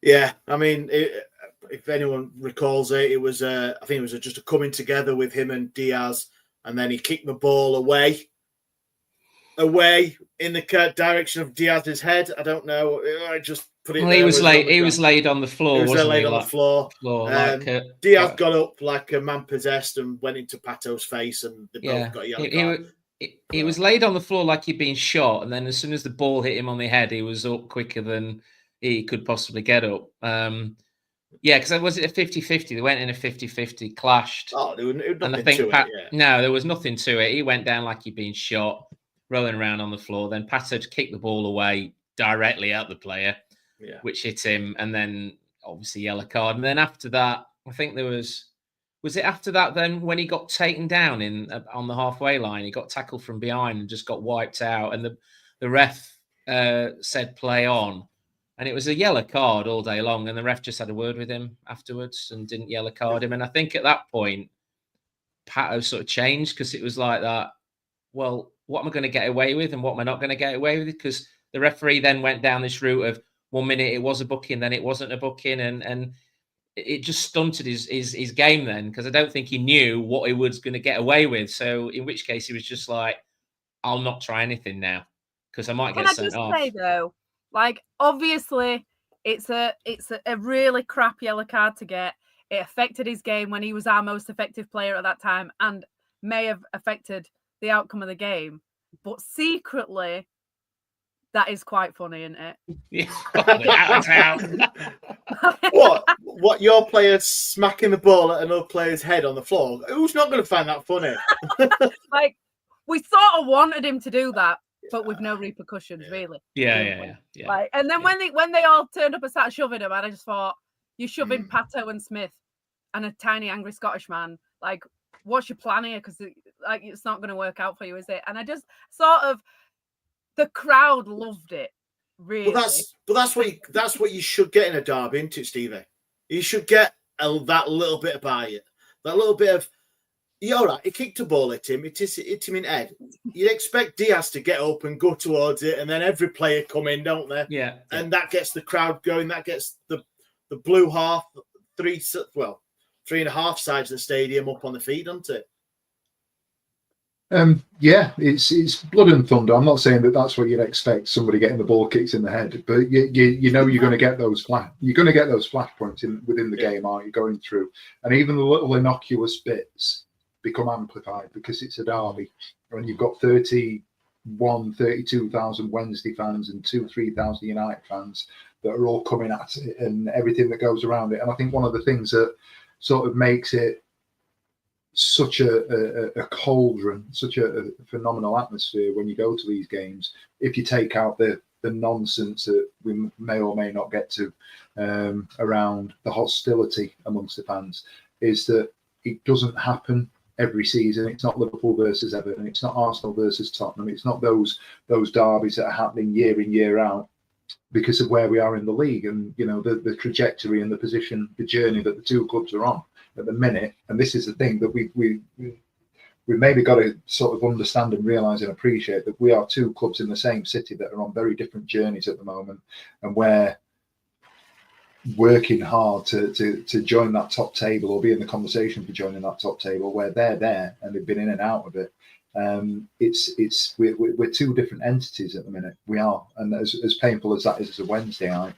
Yeah, I mean, if anyone recalls it was I think it was just a coming together with him and Diaz, and then he kicked the ball away in the direction of Diaz's head. I don't know. I just put it. Well, he was laid on the floor. He was laid on the floor. Diaz got up like a man possessed and went into Pato's face, and they both got a yellow card. He was laid on the floor like he'd been shot, and then as soon as the ball hit him on the head, he was up quicker than he could possibly get up. Because was it a 50-50? They went in a 50-50, clashed. Oh, there was and I think no, there was nothing to it. He went down like he'd been shot, rolling around on the floor. Then Pato kicked the ball away directly at the player, which hit him, and then obviously yellow card. And then after that, I think there was it after that then when he got taken down on the halfway line, he got tackled from behind and just got wiped out, and the ref said play on. And it was a yellow card all day long, and the ref just had a word with him afterwards and didn't yellow card him. And I think at that point, Pato sort of changed, because it was like that, well, what am I going to get away with and what am I not going to get away with? Because the referee then went down this route of 1 minute it was a booking, then it wasn't a booking, and it just stunted his game then, because I don't think he knew what he was going to get away with. So in which case he was just like, I'll not try anything now, because I might get sent off. Can I just say, though, like, obviously, it's a really crap yellow card to get. It affected his game when he was our most effective player at that time, and may have affected the outcome of the game. But secretly, that is quite funny, isn't it? Yeah. What? Your player smacking the ball at another player's head on the floor? Who's not going to find that funny? Like, we sort of wanted him to do that, but with no repercussions, really. Yeah. Like, and then when they all turned up and started shoving him, and I just thought, you're shoving Pato and Smith and a tiny angry Scottish man. Like, what's your plan here? Because it's not going to work out for you, is it? And I just sort of, the crowd loved it. Really. That's what you should get in a derby, isn't it, Stevie? You should get that little bit about it, that little bit of. You're right. He kicked a ball at him. It hit him in head. you'd expect Diaz to get up and go towards it, and then every player come in, don't they? Yeah. And that gets the crowd going. That gets the blue half, 3.5 sides of the stadium up on the feet, doesn't it? Yeah, it's blood and thunder. I'm not saying that that's what you'd expect, somebody getting the ball kicked in the head, but you know you're going to get those flash points within the game, aren't you, going through? And even the little innocuous bits become amplified because it's a derby, and you've got 32,000 Wednesday fans and 3,000 United fans that are all coming at it and everything that goes around it. And I think one of the things that sort of makes it such a cauldron, such a phenomenal atmosphere when you go to these games, if you take out the nonsense that we may or may not get to around the hostility amongst the fans, is that it doesn't happen every season. It's not Liverpool versus Everton, it's not Arsenal versus Tottenham, it's not those derbies that are happening year in, year out, because of where we are in the league and, you know, the trajectory and the position, the journey that the two clubs are on at the minute. And this is the thing that we maybe got to sort of understand and realise and appreciate, that we are two clubs in the same city that are on very different journeys at the moment, and we're working hard to join that top table or be in the conversation for joining that top table, where they're there and they've been in and out of it. We're two different entities at the minute. We are, and as painful as that is as a Wednesday night,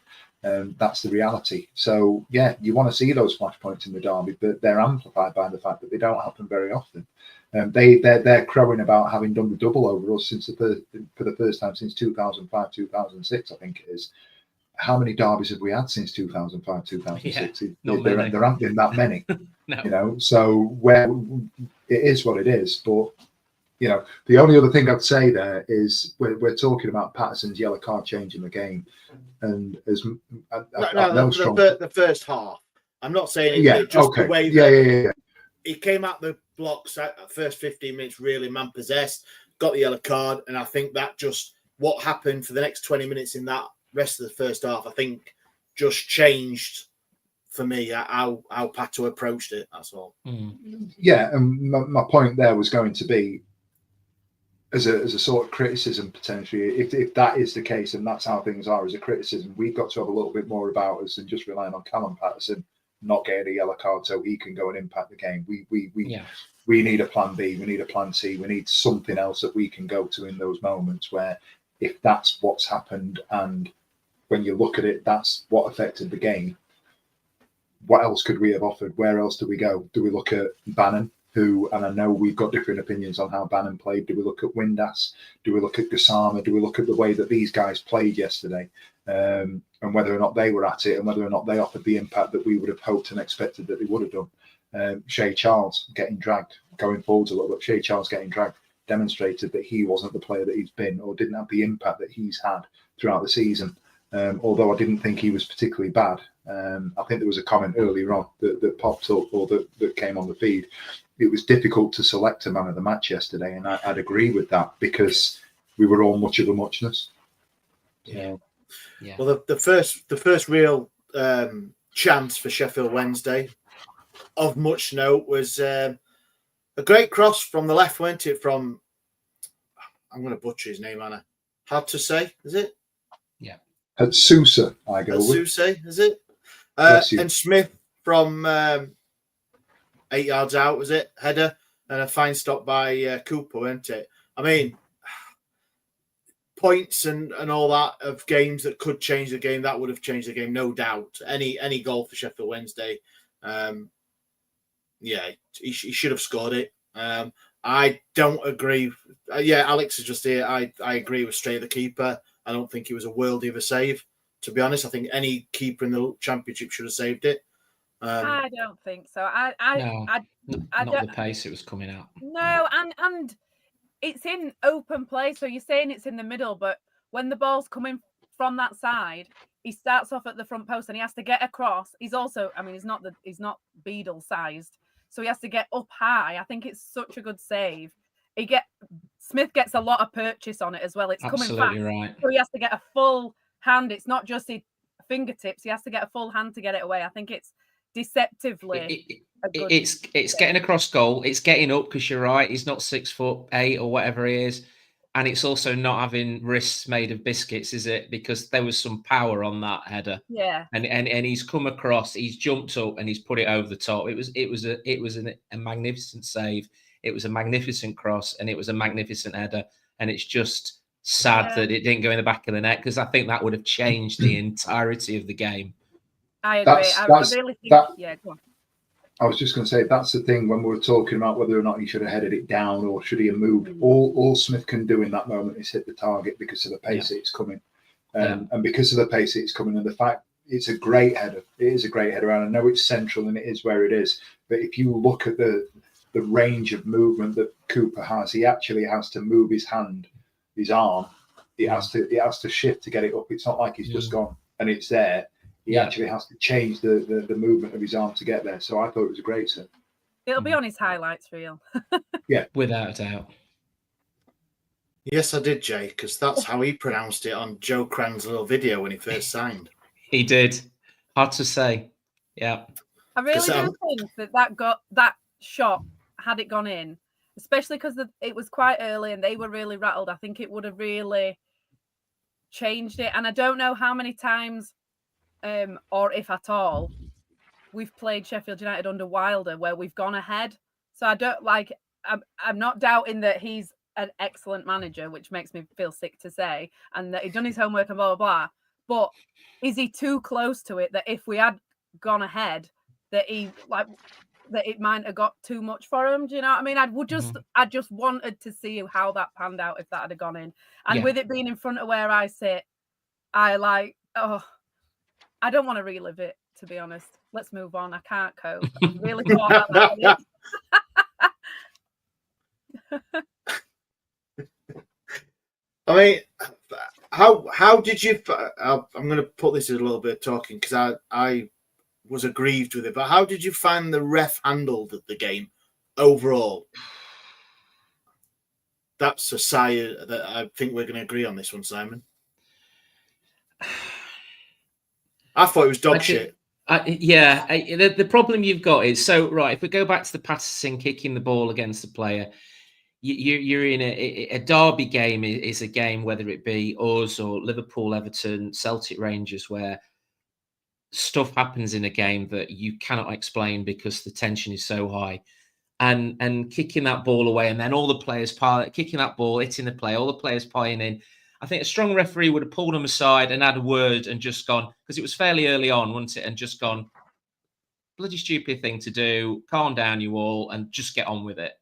that's the reality. So yeah, you want to see those flashpoints in the derby, but they're amplified by the fact that they don't happen very often. They're crowing about having done the double over us for the first time since 2005, 2006, I think it is. How many derbies have we had since 2005, 2006? There haven't been that many. No. You know, so where it is what it is. But you know, the only other thing I'd say there is we're talking about Patterson's yellow card changing the game, and as the first half. I'm not saying the way that he came out the blocks at first 15 minutes, really man possessed, got the yellow card, and I think that just what happened for the next 20 minutes in that rest of the first half, I think just changed for me how Pato approached it. That's all. Yeah, and my point there was going to be, as a sort of criticism potentially, if that is the case and that's how things are as a criticism, we've got to have a little bit more about us than just relying on Callum Patterson not getting a yellow card so he can go and impact the game. We need a plan B, we need a plan C, we need something else that we can go to in those moments where, if that's what's happened and when you look at it, that's what affected the game, what else could we have offered? Where else do we go? Do we look at Bannon, who, and I know we've got different opinions on how Bannon played. Do we look at Windass? Do we look at Gassama? Do we look at the way that these guys played yesterday, and whether or not they were at it, and whether or not they offered the impact that we would have hoped and expected that they would have done? Shea Charles getting dragged, going forwards a little bit. Shea Charles getting dragged demonstrated that he wasn't the player that he's been, or didn't have the impact that he's had throughout the season. Although I didn't think he was particularly bad. I think there was a comment earlier on that popped up, or that came on the feed. It was difficult to select a man of the match yesterday, and I'd agree with that, because we were all much of a muchness. Yeah. Well, the first real chance for Sheffield Wednesday of much note was a great cross from the left, went it from, I'm going to butcher his name, Anna. Hard to say, is it? Yeah. At Sousa, I go with. Sousa, is it? And Smith from 8 yards out, was it? Header, and a fine stop by Cooper, wasn't it? I mean, points and all that of games that could change the game, that would have changed the game, no doubt. Any goal for Sheffield Wednesday, he should have scored it. I don't agree. Alex is just here. I agree with Stray, the keeper. I don't think he was a worldie of a save, to be honest. I think any keeper in the Championship should have saved it. I don't think so. Not the pace it was coming out. No, and it's in open play, so you're saying it's in the middle, but when the ball's coming from that side, he starts off at the front post and he has to get across. He's also, I mean, he's not Beadle sized, so he has to get up high. I think it's such a good save. Smith gets a lot of purchase on it as well. It's absolutely coming fast, right. so he has to get a full hand. It's not just his fingertips. He has to get a full hand to get it away. I think it's deceptively. It's getting across goal. It's getting up because you're right. He's not 6'8" or whatever he is, and it's also not having wrists made of biscuits, is it? Because there was some power on that header. Yeah, and he's come across. He's jumped up and he's put it over the top. It was a magnificent save. It was a magnificent cross, and it was a magnificent header. And it's just sad that it didn't go in the back of the net, because I think that would have changed the entirety of the game. I agree. I really think. Yeah, go on. I was just going to say, that's the thing when we were talking about whether or not he should have headed it down or should he have moved. All Smith can do in that moment is hit the target because of the pace that it's coming. And because of the pace it's coming, and the fact it's a great header. It is a great header, and I know it's central and it is where it is. But if you look at the range of movement that Cooper has, he actually has to move his hand, his arm. He has to shift to get it up. It's not like he's just gone and it's there. He actually has to change the movement of his arm to get there. So I thought it was a great set. It'll be on his highlights reel. Yeah, without a doubt. Yes, I did, Jay, because that's how he pronounced it on Joe Cran's little video when he first signed. He did. Hard to say. Yeah. I really do think that shot, had it gone in, especially because it was quite early and they were really rattled, I think it would have really changed it. And I don't know how many times, or if at all, we've played Sheffield United under Wilder where we've gone ahead. So I don't I'm not doubting that he's an excellent manager, which makes me feel sick to say, and that he'd done his homework and blah, blah, blah. But is he too close to it that if we had gone ahead, that it might have got too much for him? Do you know what I mean? I just wanted to see how that panned out if that had gone in. And with it being in front of where I sit, I don't want to relive it, to be honest. Let's move on. I can't cope. I really thought about that. I mean, how did you? I'm going to put this in a little bit of talking because I was aggrieved with it. But how did you find the ref handled the game overall? That's a sigh that I think we're going to agree on this one, Simon. I thought it was dog shit. The problem you've got is, if we go back to the Patterson kicking the ball against the player, you're in a derby game is a game, whether it be us or Liverpool, Everton, Celtic, Rangers, where stuff happens in a game that you cannot explain because the tension is so high. And kicking that ball away, and then all the players kicking that ball, hitting the play, all the players piling in. I think a strong referee would have pulled them aside and had a word and just gone, because it was fairly early on, wasn't it? And just gone, bloody stupid thing to do. Calm down, you all, and just get on with it.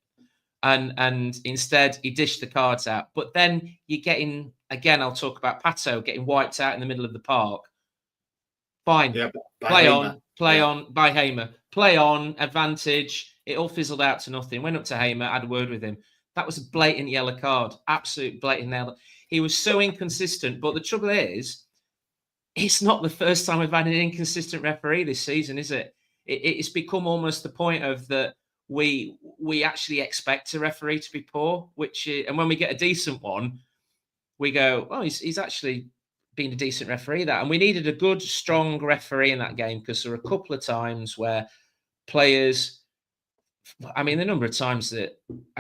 And instead, he dished the cards out. But then you're getting, again, I'll talk about Pato getting wiped out in the middle of the park. Fine. Yeah, play on by Hamer. Play on, advantage. It all fizzled out to nothing. Went up to Hamer, had a word with him. That was a blatant yellow card. Absolute blatant yellow. He was so inconsistent. But the trouble is, it's not the first time we've had an inconsistent referee this season, is it? It's become almost the point of that we actually expect a referee to be poor, and when we get a decent one, we go, oh, he's actually been a decent referee. And we needed a good, strong referee in that game, because there were a couple of times where players, the number of times that,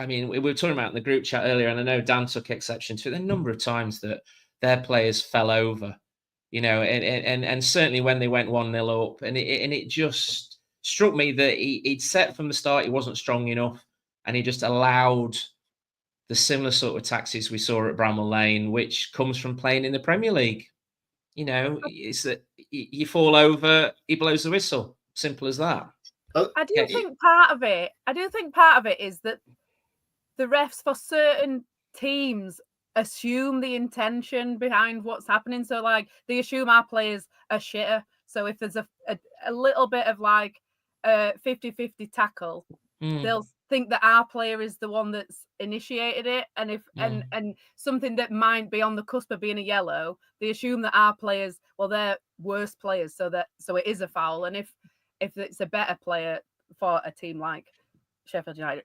we were talking about in the group chat earlier, and I know Dan took exception to it, the number of times that their players fell over, and certainly when they went 1-0 up, and it just struck me that he'd set from the start he wasn't strong enough, and he just allowed the similar sort of taxes we saw at Bramall Lane, which comes from playing in the Premier League. It's that you fall over, he blows the whistle. Simple as that. I do think part of it is that the refs for certain teams assume the intention behind what's happening. So they assume our players are shitter. So if there's a little bit of 50-50 tackle, they'll think that our player is the one that's initiated it. And if and something that might be on the cusp of being a yellow, they assume that our players, they're worse players, so it is a foul. And if it's a better player for a team like Sheffield United,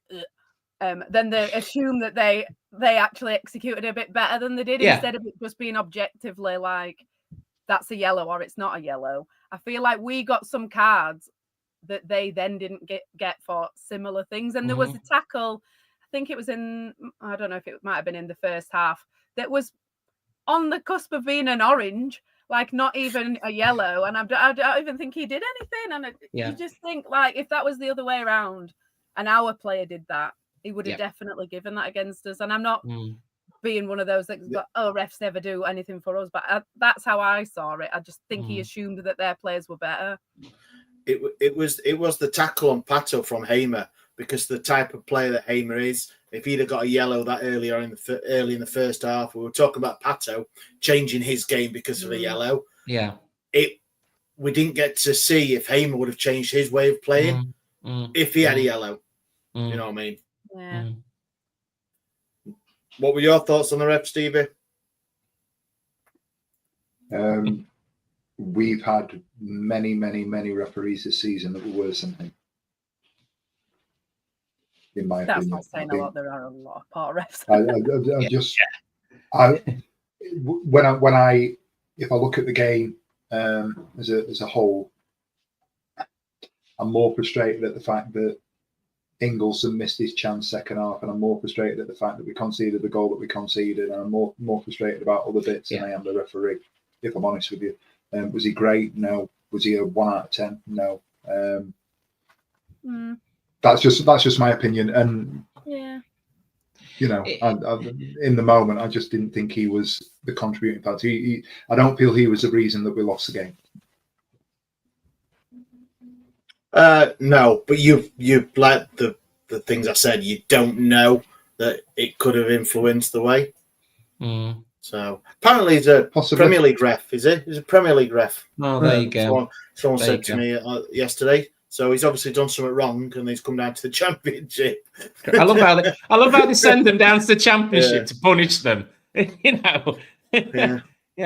then they assume that they actually executed a bit better than they did, instead of it just being objectively that's a yellow or it's not a yellow. I feel like we got some cards that they then didn't get for similar things. And there was a tackle, I think it was I don't know if it might have been in the first half, that was on the cusp of being an orange, like not even a yellow. And I don't even think he did anything. And you just think, like, if that was the other way around and our player did that, he would have definitely given that against us. And I'm not being one of those that got, refs never do anything for us. But that's how I saw it. I just think he assumed that their players were better. It was the tackle on Pato from Hamer, because the type of player that Hamer is. If he'd have got a yellow that early in the first half, we were talking about Pato changing his game because of a yellow. Yeah, we didn't get to see if Hamer would have changed his way of playing if he had a yellow. You know what I mean? Yeah. What were your thoughts on the ref, Stevie? We've had many referees this season that were worse than him. In my opinion, that's not saying a lot. There are a lot of part refs. If I look at the game as a whole, I'm more frustrated at the fact that Ingleson missed his chance second half, and I'm more frustrated at the fact that we conceded the goal that we conceded, and I'm more frustrated about other bits than I am the referee, if I'm honest with you. Was he great? No. Was he a 1 out of 10? No. That's just my opinion, and you know, in the moment, I just didn't think he was the contributing factor. I don't feel he was the reason that we lost the game. No, but you like the things I said. You don't know that it could have influenced the way. So apparently, he's a Premier League ref. Is it? He's a Premier League ref. Oh, there you go. Someone said to me yesterday. So he's obviously done something wrong, and he's come down to the Championship. I love how they send them down to the Championship to punish them. You know, send them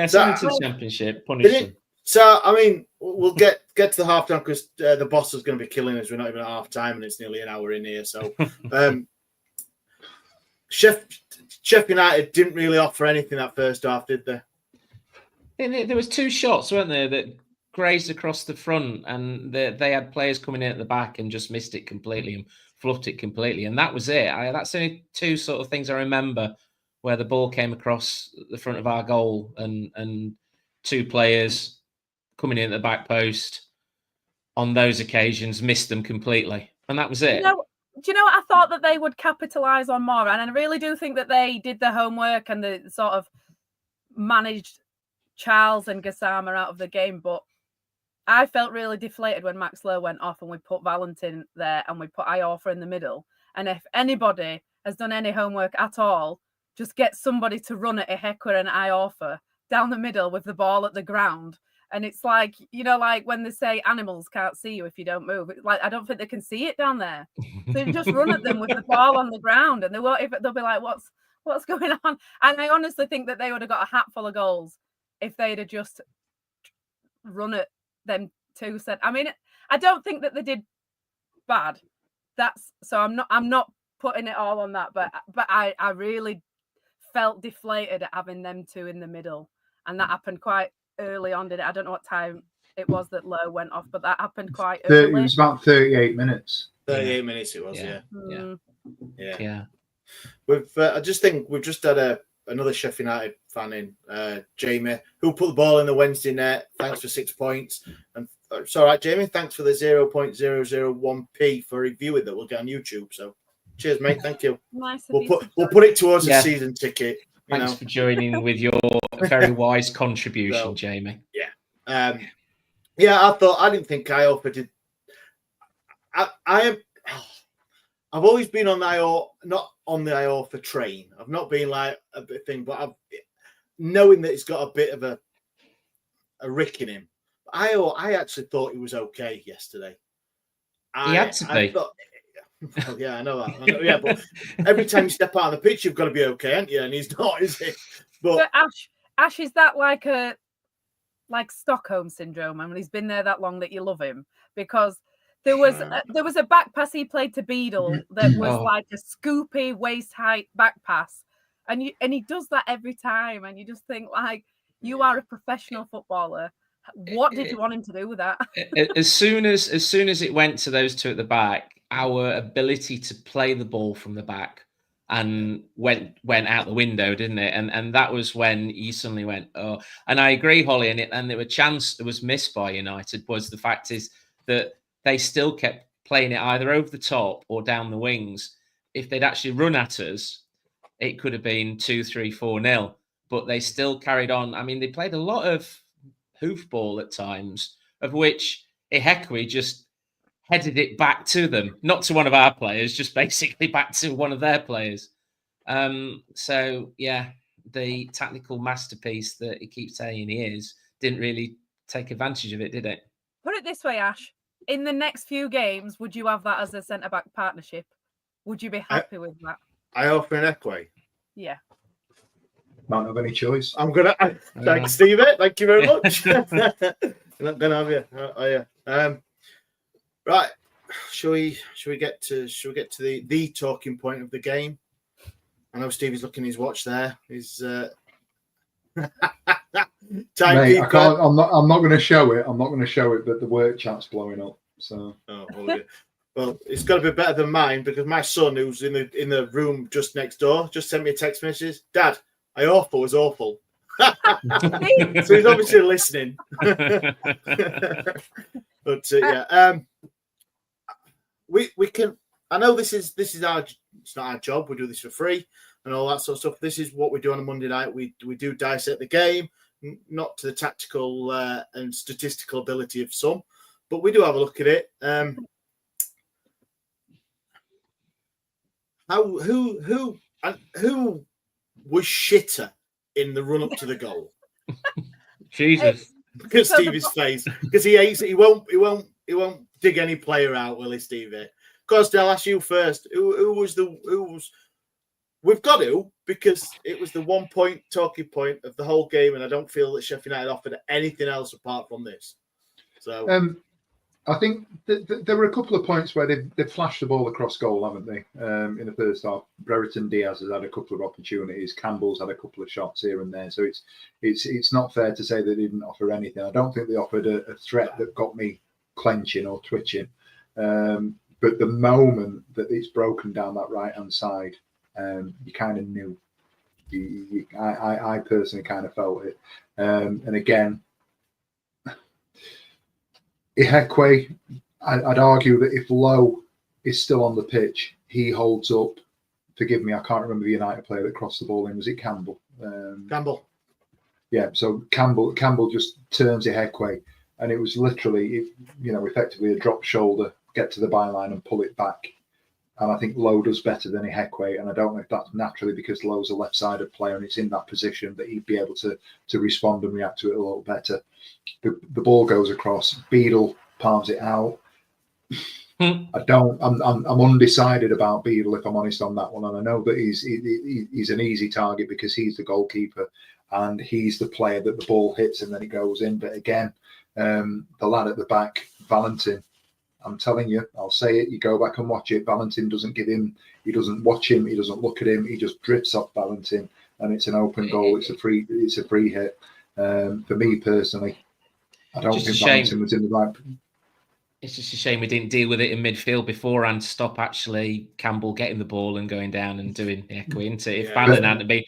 to the Championship, punish them. So I mean, we'll get to the half time because the boss is going to be killing us. We're not even at half time, and it's nearly an hour in here. So, Sheff United didn't really offer anything that first half, did they? There was 2 shots, weren't there, that grazed across the front, and they had players coming in at the back and just missed it completely and fluffed it completely, and that was it. That's only 2 sort of things I remember where the ball came across the front of our goal and 2 players coming in at the back post on those occasions missed them completely, and that was it. Do you know what I thought that they would capitalise on more? And I really do think that they did the homework and the sort of managed Charles and Gassama out of the game, but I felt really deflated when Max Lowe went off and we put Valentin there and we put Iorfa in the middle. And if anybody has done any homework at all, just get somebody to run at Ihekwe and Iorfa down the middle with the ball at the ground. And it's like, you know, like when they say animals can't see you if you don't move. It's like, I don't think they can see it down there. So you just run at them with the ball on the ground and they'll be like, what's going on? And I honestly think that they would have got a hatful of goals if they'd have just run at them 2 set. I mean, I don't think that they did bad. I'm not putting it all on that, but I really felt deflated at having them 2 in the middle, and that happened quite early on. Did it? I don't know what time it was that Lowe went off, but that happened quite early. It was about 38 minutes. 38 minutes it was, yeah. I just think we've just had another Sheff United fan in, Jamie, who put the ball in the Wednesday net. Thanks for 6 points. And it's all right, Jamie. Thanks for the 0.001p for reviewing that we'll get on YouTube. So cheers, mate. Thank you. Nice. We'll put it towards a season ticket. Thanks for joining with your very wise contribution, Jamie. Yeah. I didn't think Iorfa did. I've always been on not on the Iorfa train. I've not been like a bit thing, but knowing that he's got a bit of a rick in him. I actually thought he was okay yesterday. He had to be. Well, yeah, I know that. Yeah, but every time you step out on the pitch, you've got to be okay, haven't you? And he's not, is he? But Ash, is that like Stockholm syndrome? I mean, he's been there that long that you love him, because there was a back pass he played to Beadle that was like a scoopy waist height back pass, and he does that every time, and you just think, like, you are a professional footballer. What did you want him to do with that? As soon as it went to those two at the back, our ability to play the ball from the back and went out the window, didn't it? And that was when you suddenly went, oh. And I agree, Holly, and there were chance that was missed by United. Was the fact is that they still kept playing it either over the top or down the wings. If they'd actually run at us, it could have been 2-3, 4-0. But they still carried on. I mean, they played a lot of hoofball at times, of which Ihekwe just headed it back to them, not to one of our players, just basically back to one of their players. So, yeah, the tactical masterpiece that he keeps saying he is didn't really take advantage of it, did it? Put it this way, Ash. In the next few games, would you have that as a centre-back partnership? Would you be happy with that? I offer an Ihekwe. Yeah. Might have any choice. I'm gonna thanks, Steve. Thank you very much. Not gonna have you. Yeah. Right. Shall we get to the talking point of the game? I know Steve is looking at his watch there. His Mate, I can't. I'm not going to show it. I'm not going to show it. But the work chat's blowing up. So. Oh, well, it's got to be better than mine because my son, who's in the room just next door, just sent me a text message. Dad, I awful was awful. So he's obviously listening. But yeah, we can. I know this is our. It's not our job. We do this for free and all that sort of stuff. This is what we do on a Monday night. We do dissect the game, not to the tactical and statistical ability of some, but we do have a look at it. Who was shitter in the run up to the goal? Jesus. Because Stevie's face, because he hates it. He won't dig any player out, will he, Stevie? Costa, I'll ask you first. Who was? We've got to, because it was the 1 point talking point of the whole game, and I don't feel that Sheff United offered anything else apart from this. So I think there were a couple of points where they flashed the ball across goal, haven't they? In the first half, Brereton Diaz has had a couple of opportunities. Campbell's had a couple of shots here and there. So it's not fair to say they didn't offer anything. I don't think they offered a threat that got me clenching or twitching. But the moment that it's broken down that right-hand side, you kind of knew. I personally kind of felt it. And again, Ihekwe, I'd argue that if Lowe is still on the pitch, he holds up. Forgive me, I can't remember the United player that crossed the ball in. Was it Campbell? Campbell. Yeah, so Campbell just turns Ihekwe, and it was literally, effectively a drop shoulder, get to the byline and pull it back. And I think Lowe does better than Ihekwe, and I don't know if that's naturally because Lowe's a left-sided player and it's in that position that he'd be able to respond and react to it a little better. The ball goes across. Beadle palms it out. I'm undecided about Beadle, if I'm honest on that one, and I know that he's an easy target because he's the goalkeeper and he's the player that the ball hits and then it goes in. But again, the lad at the back, Valentin. I'm telling you, I'll say it. You go back and watch it. Valentin doesn't give him. He doesn't watch him. He doesn't look at him. He just drifts off Valentin, and it's an open goal. It's a free hit. For me personally, I don't think Valentin was in the right. It's just a shame we didn't deal with it in midfield beforehand to stop actually Campbell getting the ball and going down and doing the echo into it. If Bannon hadn't been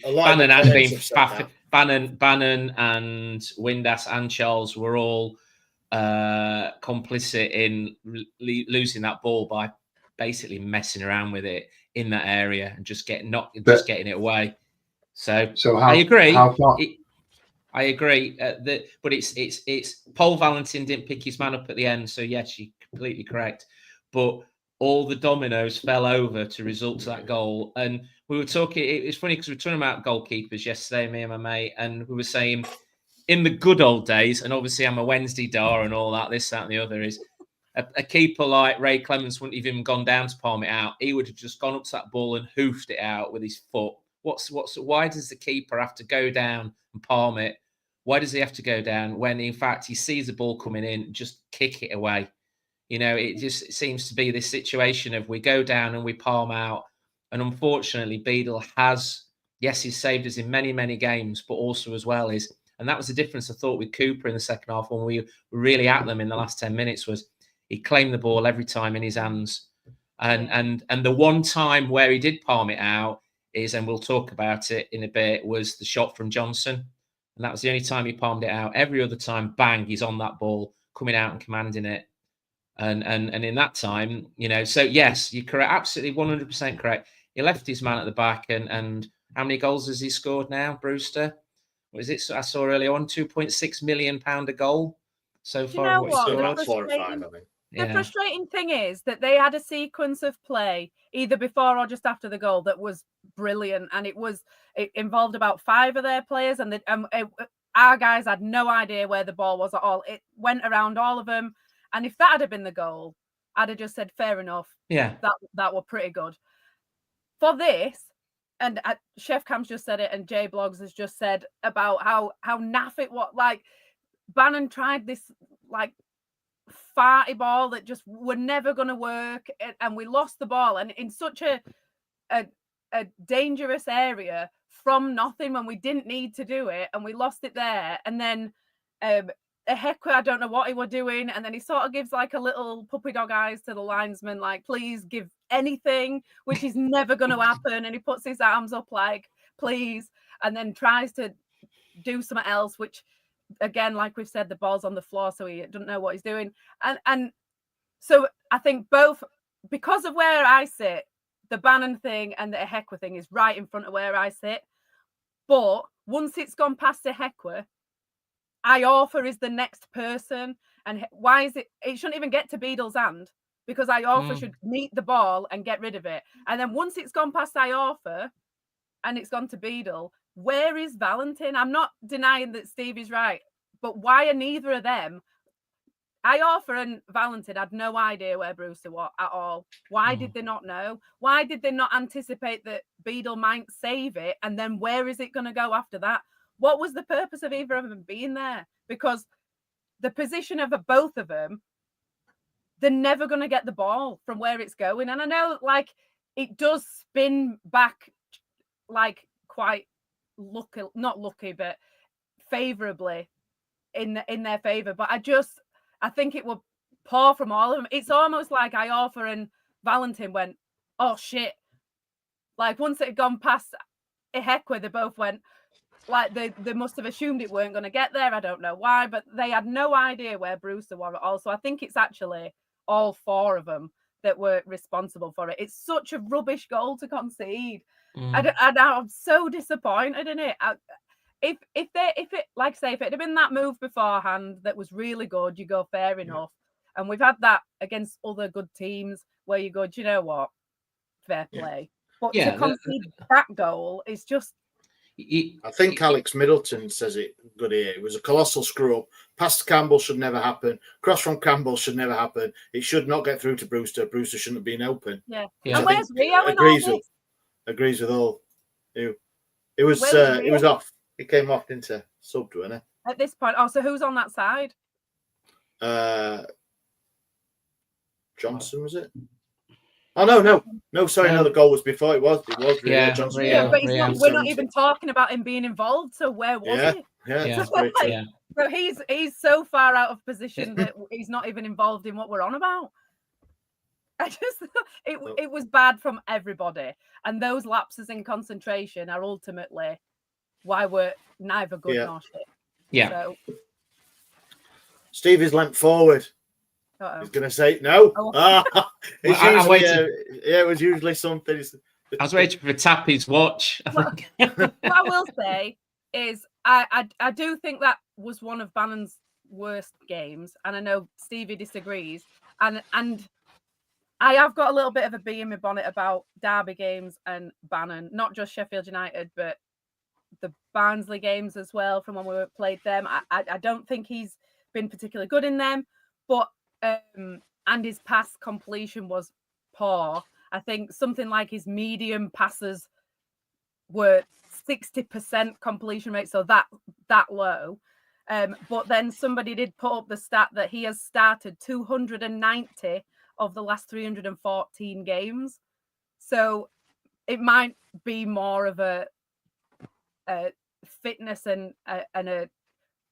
Bannon and Windass and Charles were all complicit in losing that ball by basically messing around with it in that area and just getting it away. So I agree. I agree. But it's Paul Valentin didn't pick his man up at the end. So yes, you're completely correct. But all the dominoes fell over to result to that goal. And we were talking. It's funny because we were talking about goalkeepers yesterday, me and my mate, and we were saying, in the good old days, and obviously I'm a Wednesday dar and all that, this, that, and the other, is a keeper like Ray Clements wouldn't have even gone down to palm it out. He would have just gone up to that ball and hoofed it out with his foot. Why does the keeper have to go down and palm it? Why does he have to go down when, in fact, he sees the ball coming in, just kick it away? It just seems to be this situation of we go down and we palm out. And unfortunately, Beadle has, yes, he's saved us in many, many games, but also as well is And that was the difference, I thought, with Cooper in the second half when we were really at them in the last 10 minutes was he claimed the ball every time in his hands. And the one time where he did palm it out is, and we'll talk about it in a bit, was the shot from Johnson. And that was the only time he palmed it out. Every other time, bang, he's on that ball, coming out and commanding it. And in that time, so yes, you're correct, absolutely 100% correct. He left his man at the back, and how many goals has he scored now, Brewster? What is it? I saw earlier on, £2.6 million a goal so Do far. you know What what? he scored. The 4 or 5, I think. The frustrating thing is that they had a sequence of play either before or just after the goal that was brilliant, and it involved about 5 of their players, and our guys had no idea where the ball was at all. It went around all of them, and if that had been the goal, I'd have just said fair enough. Yeah, that were pretty good. For this, and Chef Cam's just said it, and Jay Blogs has just said about how naff it was. Like Bannon tried this like farty ball that just were never going to work, and we lost the ball, and in such a dangerous area from nothing when we didn't need to do it, and we lost it there. And then Ehekwe, I don't know what he was doing, and then he sort of gives like a little puppy dog eyes to the linesman, like, please give anything, which is never going to happen, and he puts his arms up like, please, and then tries to do something else, which again, like we've said, the ball's on the floor, so he doesn't know what he's doing. And so I think both, because of where I sit, the Bannon thing and the Ehekwe thing is right in front of where I sit. But once it's gone past Ehekwe, Iorfa is the next person. And why is it? It shouldn't even get to Beadle's hand, because Iorfa should meet the ball and get rid of it. And then once it's gone past Iorfa and it's gone to Beadle, where is Valentin? I'm not denying that Steve is right, but why are neither of them? Iorfa and Valentin had no idea where Brewster was at all. Why did they not know? Why did they not anticipate that Beadle might save it? And then where is it going to go after that? What was the purpose of either of them being there? Because the position of both of them, they're never going to get the ball from where it's going. And I know, like, it does spin back, like, quite lucky, not lucky, but favorably in their favor. But I think it will pour from all of them. It's almost like Iorfa and Valentin went, oh shit. Like once it had gone past Ehekwe, they both went, like they must have assumed it weren't going to get there. I don't know why, but they had no idea where Brewster was at all. So I think it's actually all 4 of them that were responsible for it. It's such a rubbish goal to concede. I'm so disappointed in it. If it like say if it had been that move beforehand that was really good, you go fair enough. And we've had that against other good teams where you go, do you know what, fair play. But to concede that goal is just. I think Alex Middleton says it good here. It was a colossal screw up. Pass to Campbell should never happen. Cross from Campbell should never happen. It should not get through to Brewster. Brewster shouldn't have been open. Yeah. And where's Rio in all this? Agrees with all. It was off. It came off into subbed, wasn't it? At this point, so who's on that side? Johnson, was it? Oh no! Sorry, no. The goal was before. It was Rio Johnson. Yeah, but we're not even talking about him being involved. So where was he? Yeah. So he's so far out of position that he's not even involved in what we're on about. It was bad from everybody, and those lapses in concentration are ultimately why we're neither good nor shit. Yeah. So, Stevie's leant forward. He's going to say no. It was usually something. I was waiting for a tap his watch. What I will say is I do think that was one of Bannon's worst games, and I know Stevie disagrees. And I have got a little bit of a bee in my bonnet about derby games and Bannon, not just Sheffield United, but the Barnsley games as well from when we played them. I don't think he's been particularly good in them, but and his pass completion was poor. I think something like his medium passes were 60% completion rate, so that low. But then somebody did put up the stat that he has started 290 of the last 314 games. So it might be more of a fitness and a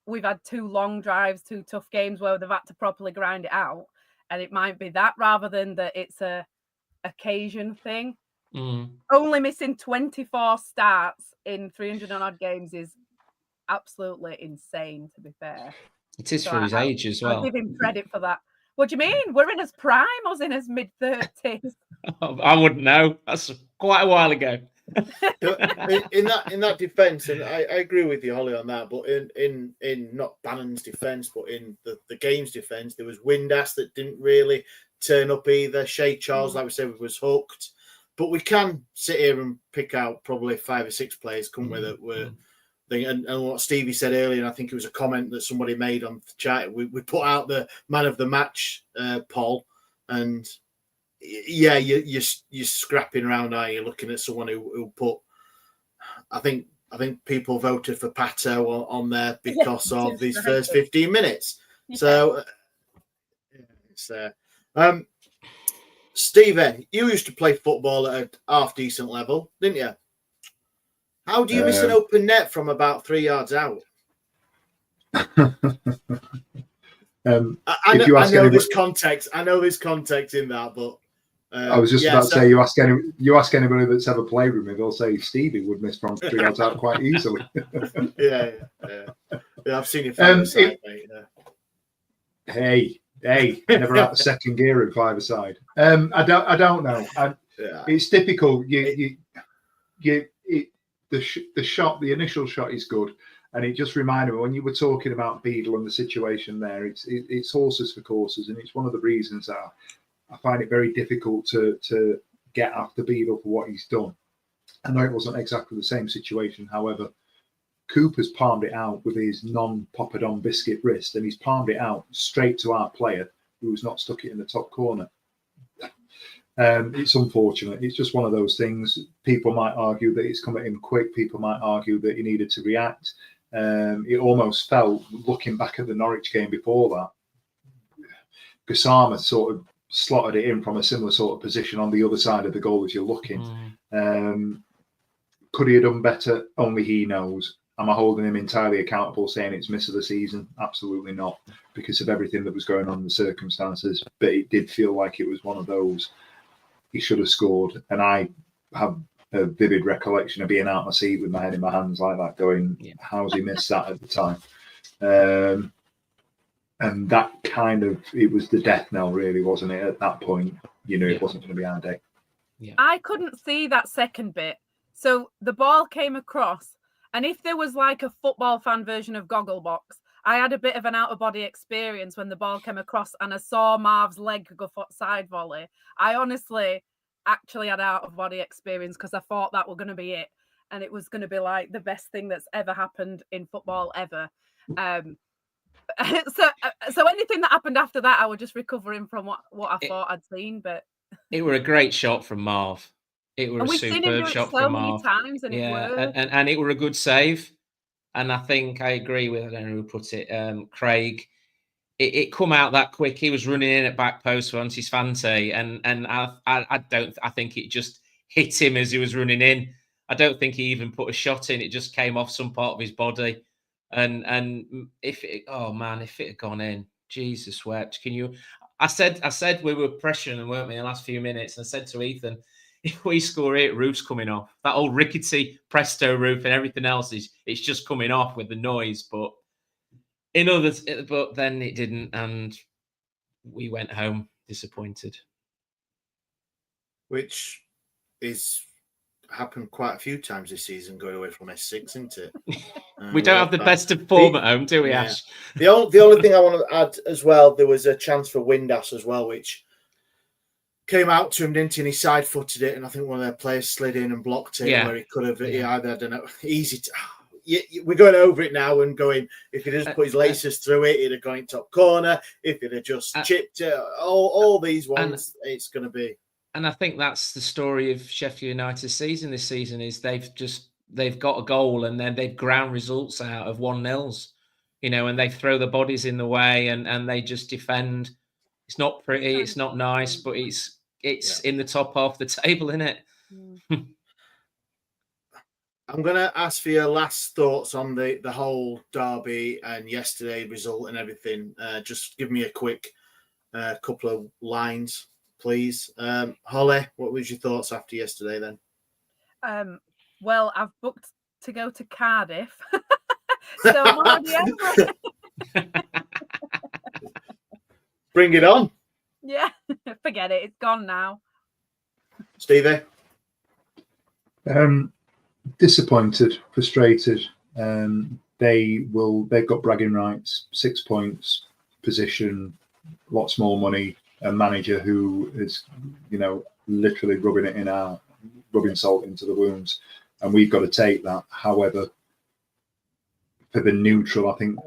we've had 2 long drives, 2 tough games where they've had to properly grind it out, and it might be that rather than that it's a occasion thing. Only missing 24 starts in 300 and odd games is absolutely insane, to be fair. It is for his age as well. I'll give him credit for that. What do you mean? We're in his prime. I was in his mid-30s. I wouldn't know. That's quite a while ago. in that defence, and I agree with you, Holly, on that. But in not Bannon's defence, but in the game's defence, there was Windass that didn't really turn up either. Shay Charles, like we said, was hooked. But we can sit here and pick out probably 5 or 6 players, couldn't we? That were and what Stevie said earlier, and I think it was a comment that somebody made on the chat. We put out the man of the match poll, and yeah, you're scrapping around, are you? Looking at someone who put, I think people voted for Pato on there because of these first 15 minutes. Yeah. So it's Stephen, you used to play football at a half decent level, didn't you? How do you miss an open net from about 3 yards out? I know this context in that, but I was just about to say, you ask anybody that's ever played with me, they'll say Stevie would miss from 3 yards out quite easily. yeah, I've seen you from the side, mate. Yeah. Hey, never out of second gear in 5-a-side. I don't know. It's typical. The initial shot is good, and it just reminded me when you were talking about Beadle and the situation there. It's horses for courses, and it's one of the reasons that I find it very difficult to get after Beadle for what he's done. I know it wasn't exactly the same situation, however, Cooper's palmed it out with his non-Poppadom biscuit wrist, and he's palmed it out straight to our player who's not stuck it in the top corner. It's unfortunate. It's just one of those things. People might argue that it's come at him quick. People might argue that he needed to react. It almost felt, looking back at the Norwich game before that, Gassama sort of slotted it in from a similar sort of position on the other side of the goal as you're looking. Could he have done better? Only he knows. Am I holding him entirely accountable, saying it's miss of the season? Absolutely not, because of everything that was going on in the circumstances. But it did feel like it was one of those. He should have scored, and I have a vivid recollection of being out of my seat with my head in my hands like that, going, how's he missed that at the time? And that kind of, it was the death knell, really, wasn't it? At that point, you knew it wasn't going to be our day. I couldn't see that second bit. So the ball came across, and if there was like a football fan version of Gogglebox, I had a bit of an out-of-body experience when the ball came across and I saw Marv's leg go side volley. I honestly actually had an out-of-body experience because I thought that was going to be it. And it was going to be like the best thing that's ever happened in football ever. So anything that happened after that, I was just recovering from what I thought I'd seen. But it were a great shot from Marv. It were a superb shot from Marv. Times and it worked. And it were a good save. And I think I agree with, I don't know who put it, Craig. It come out that quick. He was running in at back post for Antis Fante, and I think it just hit him as he was running in. I don't think he even put a shot in. It just came off some part of his body. And if it had gone in, Jesus wept. I said we were pressuring, weren't we, in the last few minutes? And I said to Ethan, if we score it, roof's coming off. That old rickety Presto roof and everything else it's just coming off with the noise. But then it didn't, and we went home disappointed. Which is happened quite a few times this season, going away from S6, isn't it? We don't have the best of form at home, do we, Ash? The only thing I want to add as well, there was a chance for Windass as well, which came out to him, didn't he? And he side-footed it, and I think one of their players slid in and blocked it where he could have. Yeah. Either, I don't know, easy to. We're going over it now and going, if he just put his laces through it, he'd have gone in top corner. If he'd have just chipped it, all these ones, it's going to be. And I think that's the story of Sheff United's season this season, is they've got a goal and then they've ground results out of 1-0s, and they throw the bodies in the way and they just defend. It's not pretty, it's not nice, but it's in the top half of the table, isn't it? I'm going to ask for your last thoughts on the whole derby and yesterday result and everything. Just give me a quick couple of lines, please. Holly, what was your thoughts after yesterday then? Well, I've booked to go to Cardiff. So I'm already over it. Bring it on. Yeah, forget it. It's gone now. Stevie? Disappointed, frustrated. They've got bragging rights, 6 points, position, lots more money, a manager who is, literally rubbing salt into the wounds, and we've got to take that. However, for the neutral, I think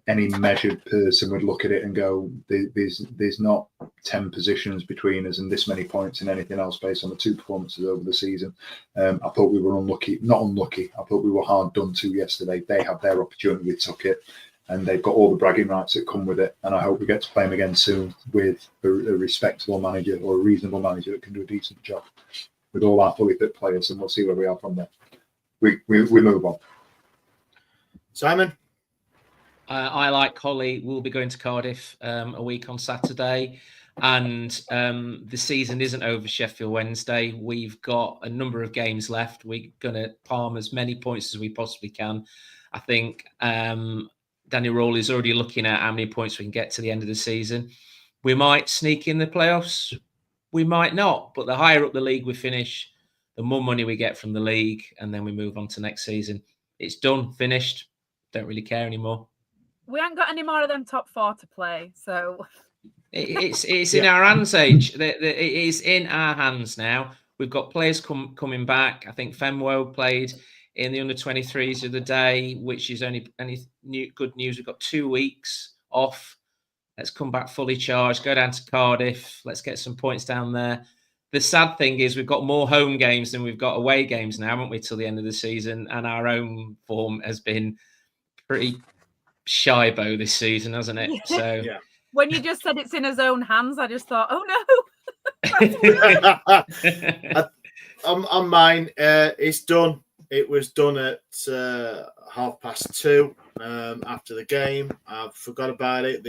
any measured person would look at it and go, there's not 10 positions between us and this many points in anything else based on the 2 performances over the season. I thought we were not unlucky. I thought we were hard done to yesterday. They had their opportunity, we took it, and they've got all the bragging rights that come with it. And I hope we get to play them again soon with a respectable manager or a reasonable manager that can do a decent job with all our fully fit players, and we'll see where we are from there. We move on. Simon? I, like Holly, will be going to Cardiff a week on Saturday. And the season isn't over Sheffield Wednesday. We've got a number of games left. We're going to palm as many points as we possibly can. I think Danny Rawley is already looking at how many points we can get to the end of the season. We might sneak in the playoffs. We might not. But the higher up the league we finish, the more money we get from the league. And then we move on to next season. It's done, finished. Don't really care anymore. We ain't got any more of them top 4 to play, so it's in our hands, Age. It is in our hands now. We've got players coming back. I think Femwo played in the under-23s the other day, which is only good news. We've got 2 weeks off. Let's come back fully charged. Go down to Cardiff. Let's get some points down there. The sad thing is we've got more home games than we've got away games now, haven't we, till the end of the season? And our own form has been pretty shy-bo this season, hasn't it? Yeah. So Yeah. When you just said it's in his own hands, I just thought, oh no. On mine, it's done. It was done at 2:30 after the game. I forgot about it.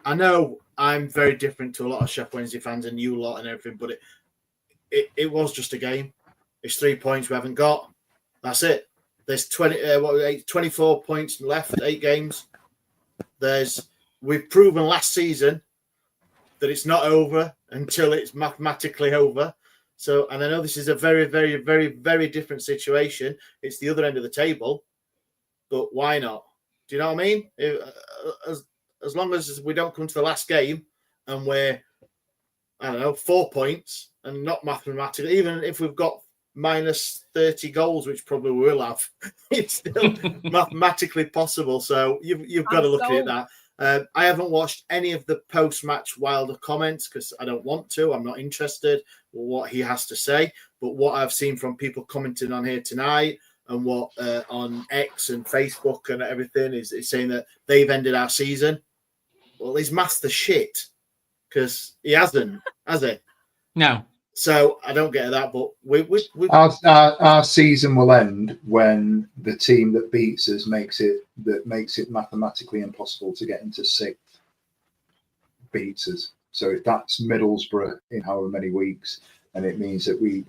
I know I'm very different to a lot of Sheff Wednesday fans and you lot and everything, but it was just a game. It's 3 points we haven't got. That's it. There's 24 points left, 8 games. We've proven last season that it's not over until it's mathematically over. So, and I know this is a very, very, very, very different situation. It's the other end of the table, but why not? Do you know what I mean? As long as we don't come to the last game and we're, 4 points and not mathematically, even if we've got minus 30 goals, which probably we will have, it's still mathematically possible. So you've got to look at it that. I haven't watched any of the post-match Wilder comments because I don't want to. I'm not interested in what he has to say. But what I've seen from people commenting on here tonight and what on X and Facebook and everything is saying that they've ended our season. Well, his maths the shit because he hasn't, has he? no. So I don't get that, but we our season will end when the team that beats us makes it mathematically impossible to get into 6th beats us. So if that's Middlesbrough in however many weeks, and it means that we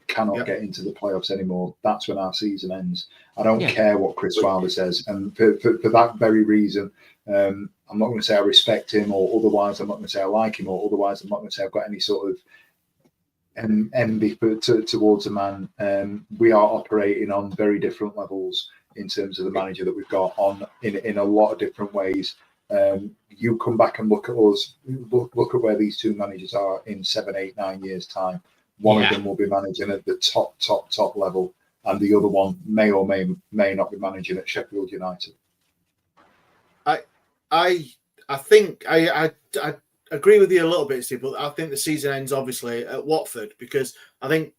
cannot get into the playoffs anymore, that's when our season ends. I don't care what Chris Wilder says, and for that very reason, I'm not going to say I respect him, or otherwise I'm not going to say I like him, or otherwise I'm not going to say I've got any sort of envy towards a man. We are operating on very different levels in terms of the manager that we've got on in a lot of different ways. You come back and look at us, look at where these 2 managers are in 7, 8, 9 years' time. One of them will be managing at the top level, and the other one may or may not be managing at Sheffield United. I think I agree with you a little bit, Steve, but I think the season ends obviously at Watford because I think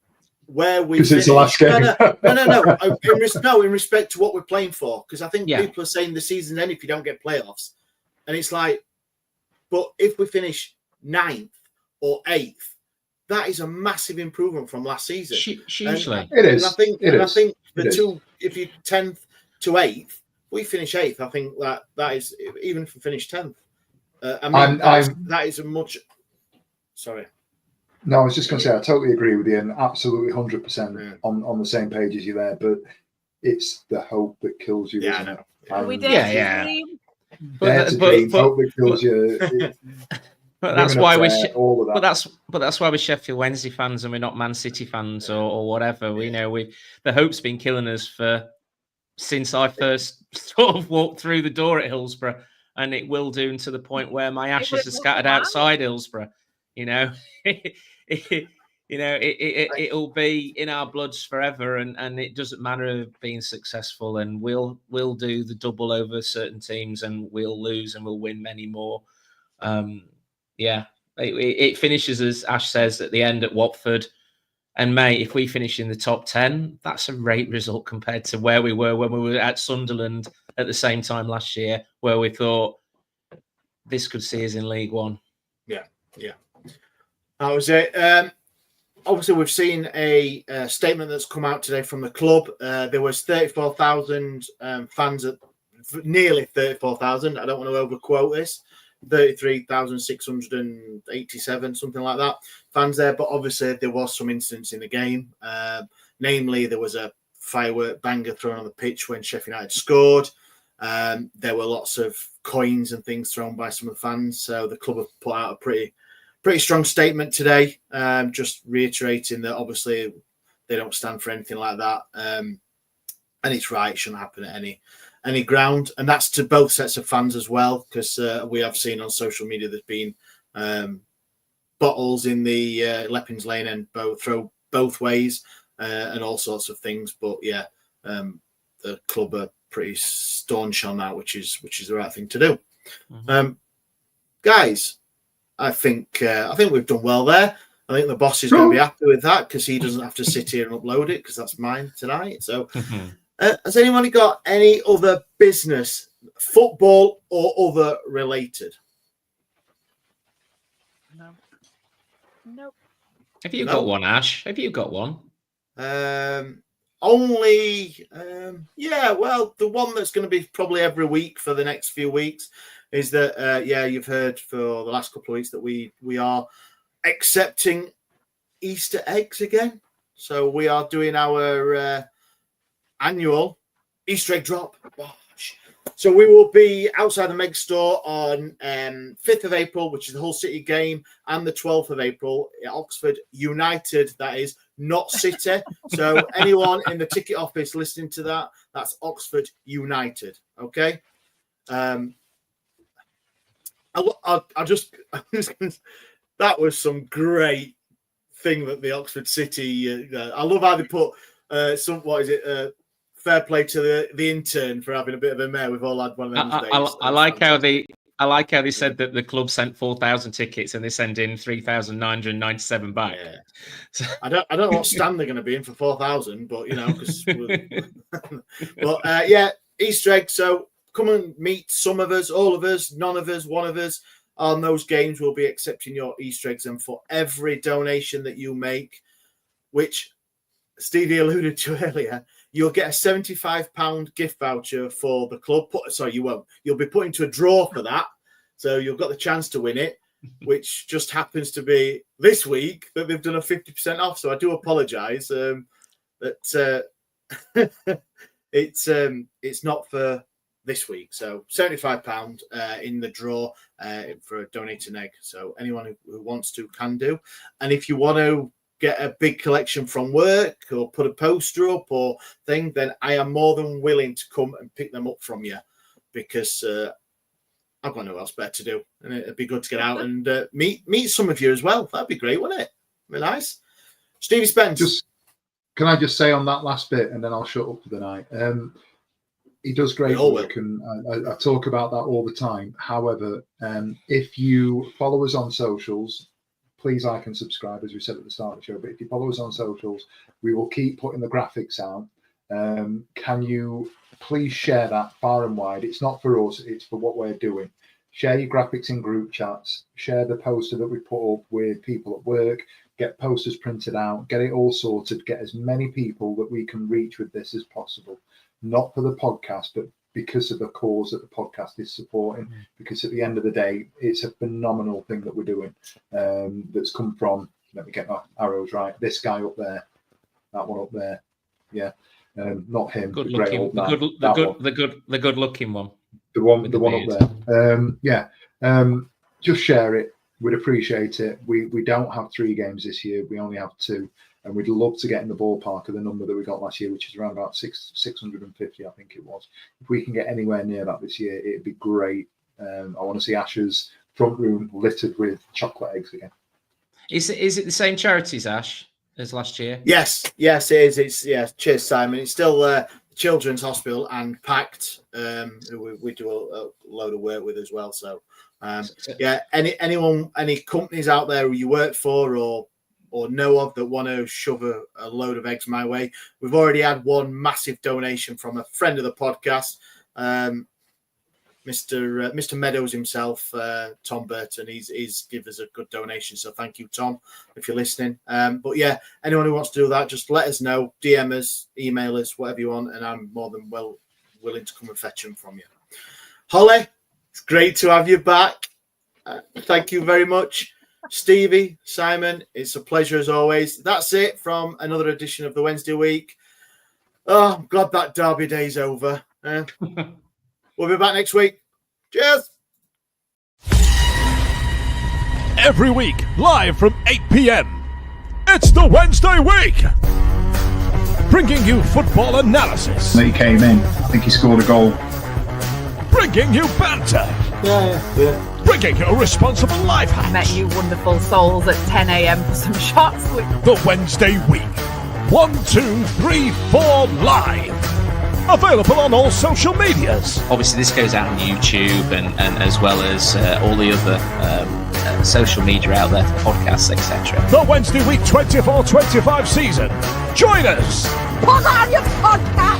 where we because it's the last game. No, in respect to what we're playing for, because I think people are saying the season ends if you don't get playoffs, and it's like, but if we finish 9th or 8th, that is a massive improvement from last season. Hugely. It is. And I think It is. if you 10th to 8th, we finish 8th. I think that is, even if we finish 10th. That is a much. Sorry. No, I was just going to say I totally agree with you, and absolutely 100% on the same page as you there. But it's the hope that kills you, isn't it? We And dare to dream. dare to dream, hope that kills you. But that's why all of that. But that's why we're Sheffield Wednesday fans and we're not Man City fans or whatever. We know the hope's been killing us since I first sort of walked through the door at Hillsborough, and it will do to the point where my ashes are scattered outside Hillsborough. It'll be in our bloods forever, and it doesn't matter being successful, and we'll do the double over certain teams, and we'll lose and we'll win many more. It finishes, as Ash says, at the end at Watford. And mate, if we finish in the top 10, that's a great result compared to where we were when we were at Sunderland at the same time last year, where we thought this could see us in League One. Yeah. That was it. Obviously, we've seen a statement that's come out today from the club. There was 34,000 fans, nearly 34,000. I don't want to overquote this. 33,687, something like that, fans there. But obviously, there was some incidents in the game. Namely, there was a firework banger thrown on the pitch when Sheff United scored. There were lots of coins and things thrown by some of the fans. So the club have put out a pretty strong statement today, just reiterating that obviously they don't stand for anything like that. And it's right, it shouldn't happen at any ground. And that's to both sets of fans as well, because we have seen on social media there's been bottles in the Leppings Lane and throw both ways and all sorts of things. But yeah, the club are pretty staunch on that, which is the right thing to do. Mm-hmm. Guys, I think we've done well there. I think the boss is going to be happy with that because he doesn't have to sit here and upload it because that's mine tonight. So, has anybody got any other business, football or other related? No. Have you got one, Ash? Have you got one? Only, well, the one that's going to be probably every week for the next few weeks is that, you've heard for the last couple of weeks that we are accepting Easter eggs again. So we are doing our annual Easter egg drop. So we will be outside the Meg store on 5th of April, which is the Hull City game, and the 12th of April at Oxford United, that is, not City. So anyone in the ticket office listening to that, that's Oxford United. Okay. that was some great thing that the Oxford City. I love how they put fair play to the intern for having a bit of a mare. We've all had one of those days. I like how they said that the club sent 4,000 tickets and they send in 3,997 back. Yeah. So, I don't know what stand they're going to be in for 4,000, but Easter egg. So come and meet some of us, all of us, none of us, one of us on those games. We'll be accepting your Easter eggs, and for every donation that you make, which Stevie alluded to earlier, you'll get a £75 gift voucher for the club. Sorry, you won't. You'll be put into a draw for that. So you've got the chance to win it, which just happens to be this week that they've done a 50% off. So I do apologise that it's not for this week. So £75 in the draw for a donating egg. So anyone who wants to can do. And if you want to get a big collection from work or put a poster up or thing, then I am more than willing to come and pick them up from you, because I've got no else better to do, and it'd be good to get out and meet some of you as well. That'd be great, wouldn't it? Be nice. Stevie Spence. Can I just say on that last bit, and then I'll shut up for the night. He does great work, and I talk about that all the time. However, if you follow us on socials, please like and subscribe, as we said at the start of the show. But if you follow us on socials, we will keep putting the graphics out. Can you please share that far and wide? It's not for us, it's for what we're doing. Share your graphics in group chats. Share the poster that we put up with people at work, get posters printed out, get it all sorted, get as many people that we can reach with this as possible. Not for the podcast, but because of the cause that the podcast is supporting. Because at the end of the day, it's a phenomenal thing that we're doing. That's come from, let me get my arrows right, this guy up there, that one up there, yeah, not him, Good the great looking, old man, the good looking one. the one up there. Just share it. We'd appreciate it. We don't have 3 games this year. We only have 2. And we'd love to get in the ballpark of the number that we got last year, which is around about 650, I think it was. If we can get anywhere near that this year, it'd be great. I want to see Ash's front room littered with chocolate eggs again. Is it the same charities, Ash, as last year? Yes, it is. It's cheers, Simon. It's still Children's Hospital and Pact, who we do a load of work with as well. So any companies out there who you work for or know of that want to shove a load of eggs my way, we've already had one massive donation from a friend of the podcast, Mr. Meadows himself, Tom Burton. He's give us a good donation, so thank you, Tom, if you're listening. But yeah, anyone who wants to do that, just let us know, DM us, email us, whatever you want, and I'm more than willing to come and fetch them from you. Holly, it's great to have you back. Thank you very much. Stevie, Simon, it's a pleasure as always. That's it from another edition of the Wednesday Week. Oh, I'm glad that derby day's over. We'll be back next week. Cheers. Every week, live from 8 p.m. It's the Wednesday Week, bringing you football analysis. He came in. I think he scored a goal. Bringing you banter. Yeah. Bringing you responsible life hacks. Met you wonderful souls at 10 a.m. for some shots. The Wednesday Week. 1, 2, 3, 4 live. Available on all social medias. Obviously, this goes out on YouTube and as well as all the other social media out there for podcasts, etc. The Wednesday Week 24-25 season. Join us. Put on your podcast.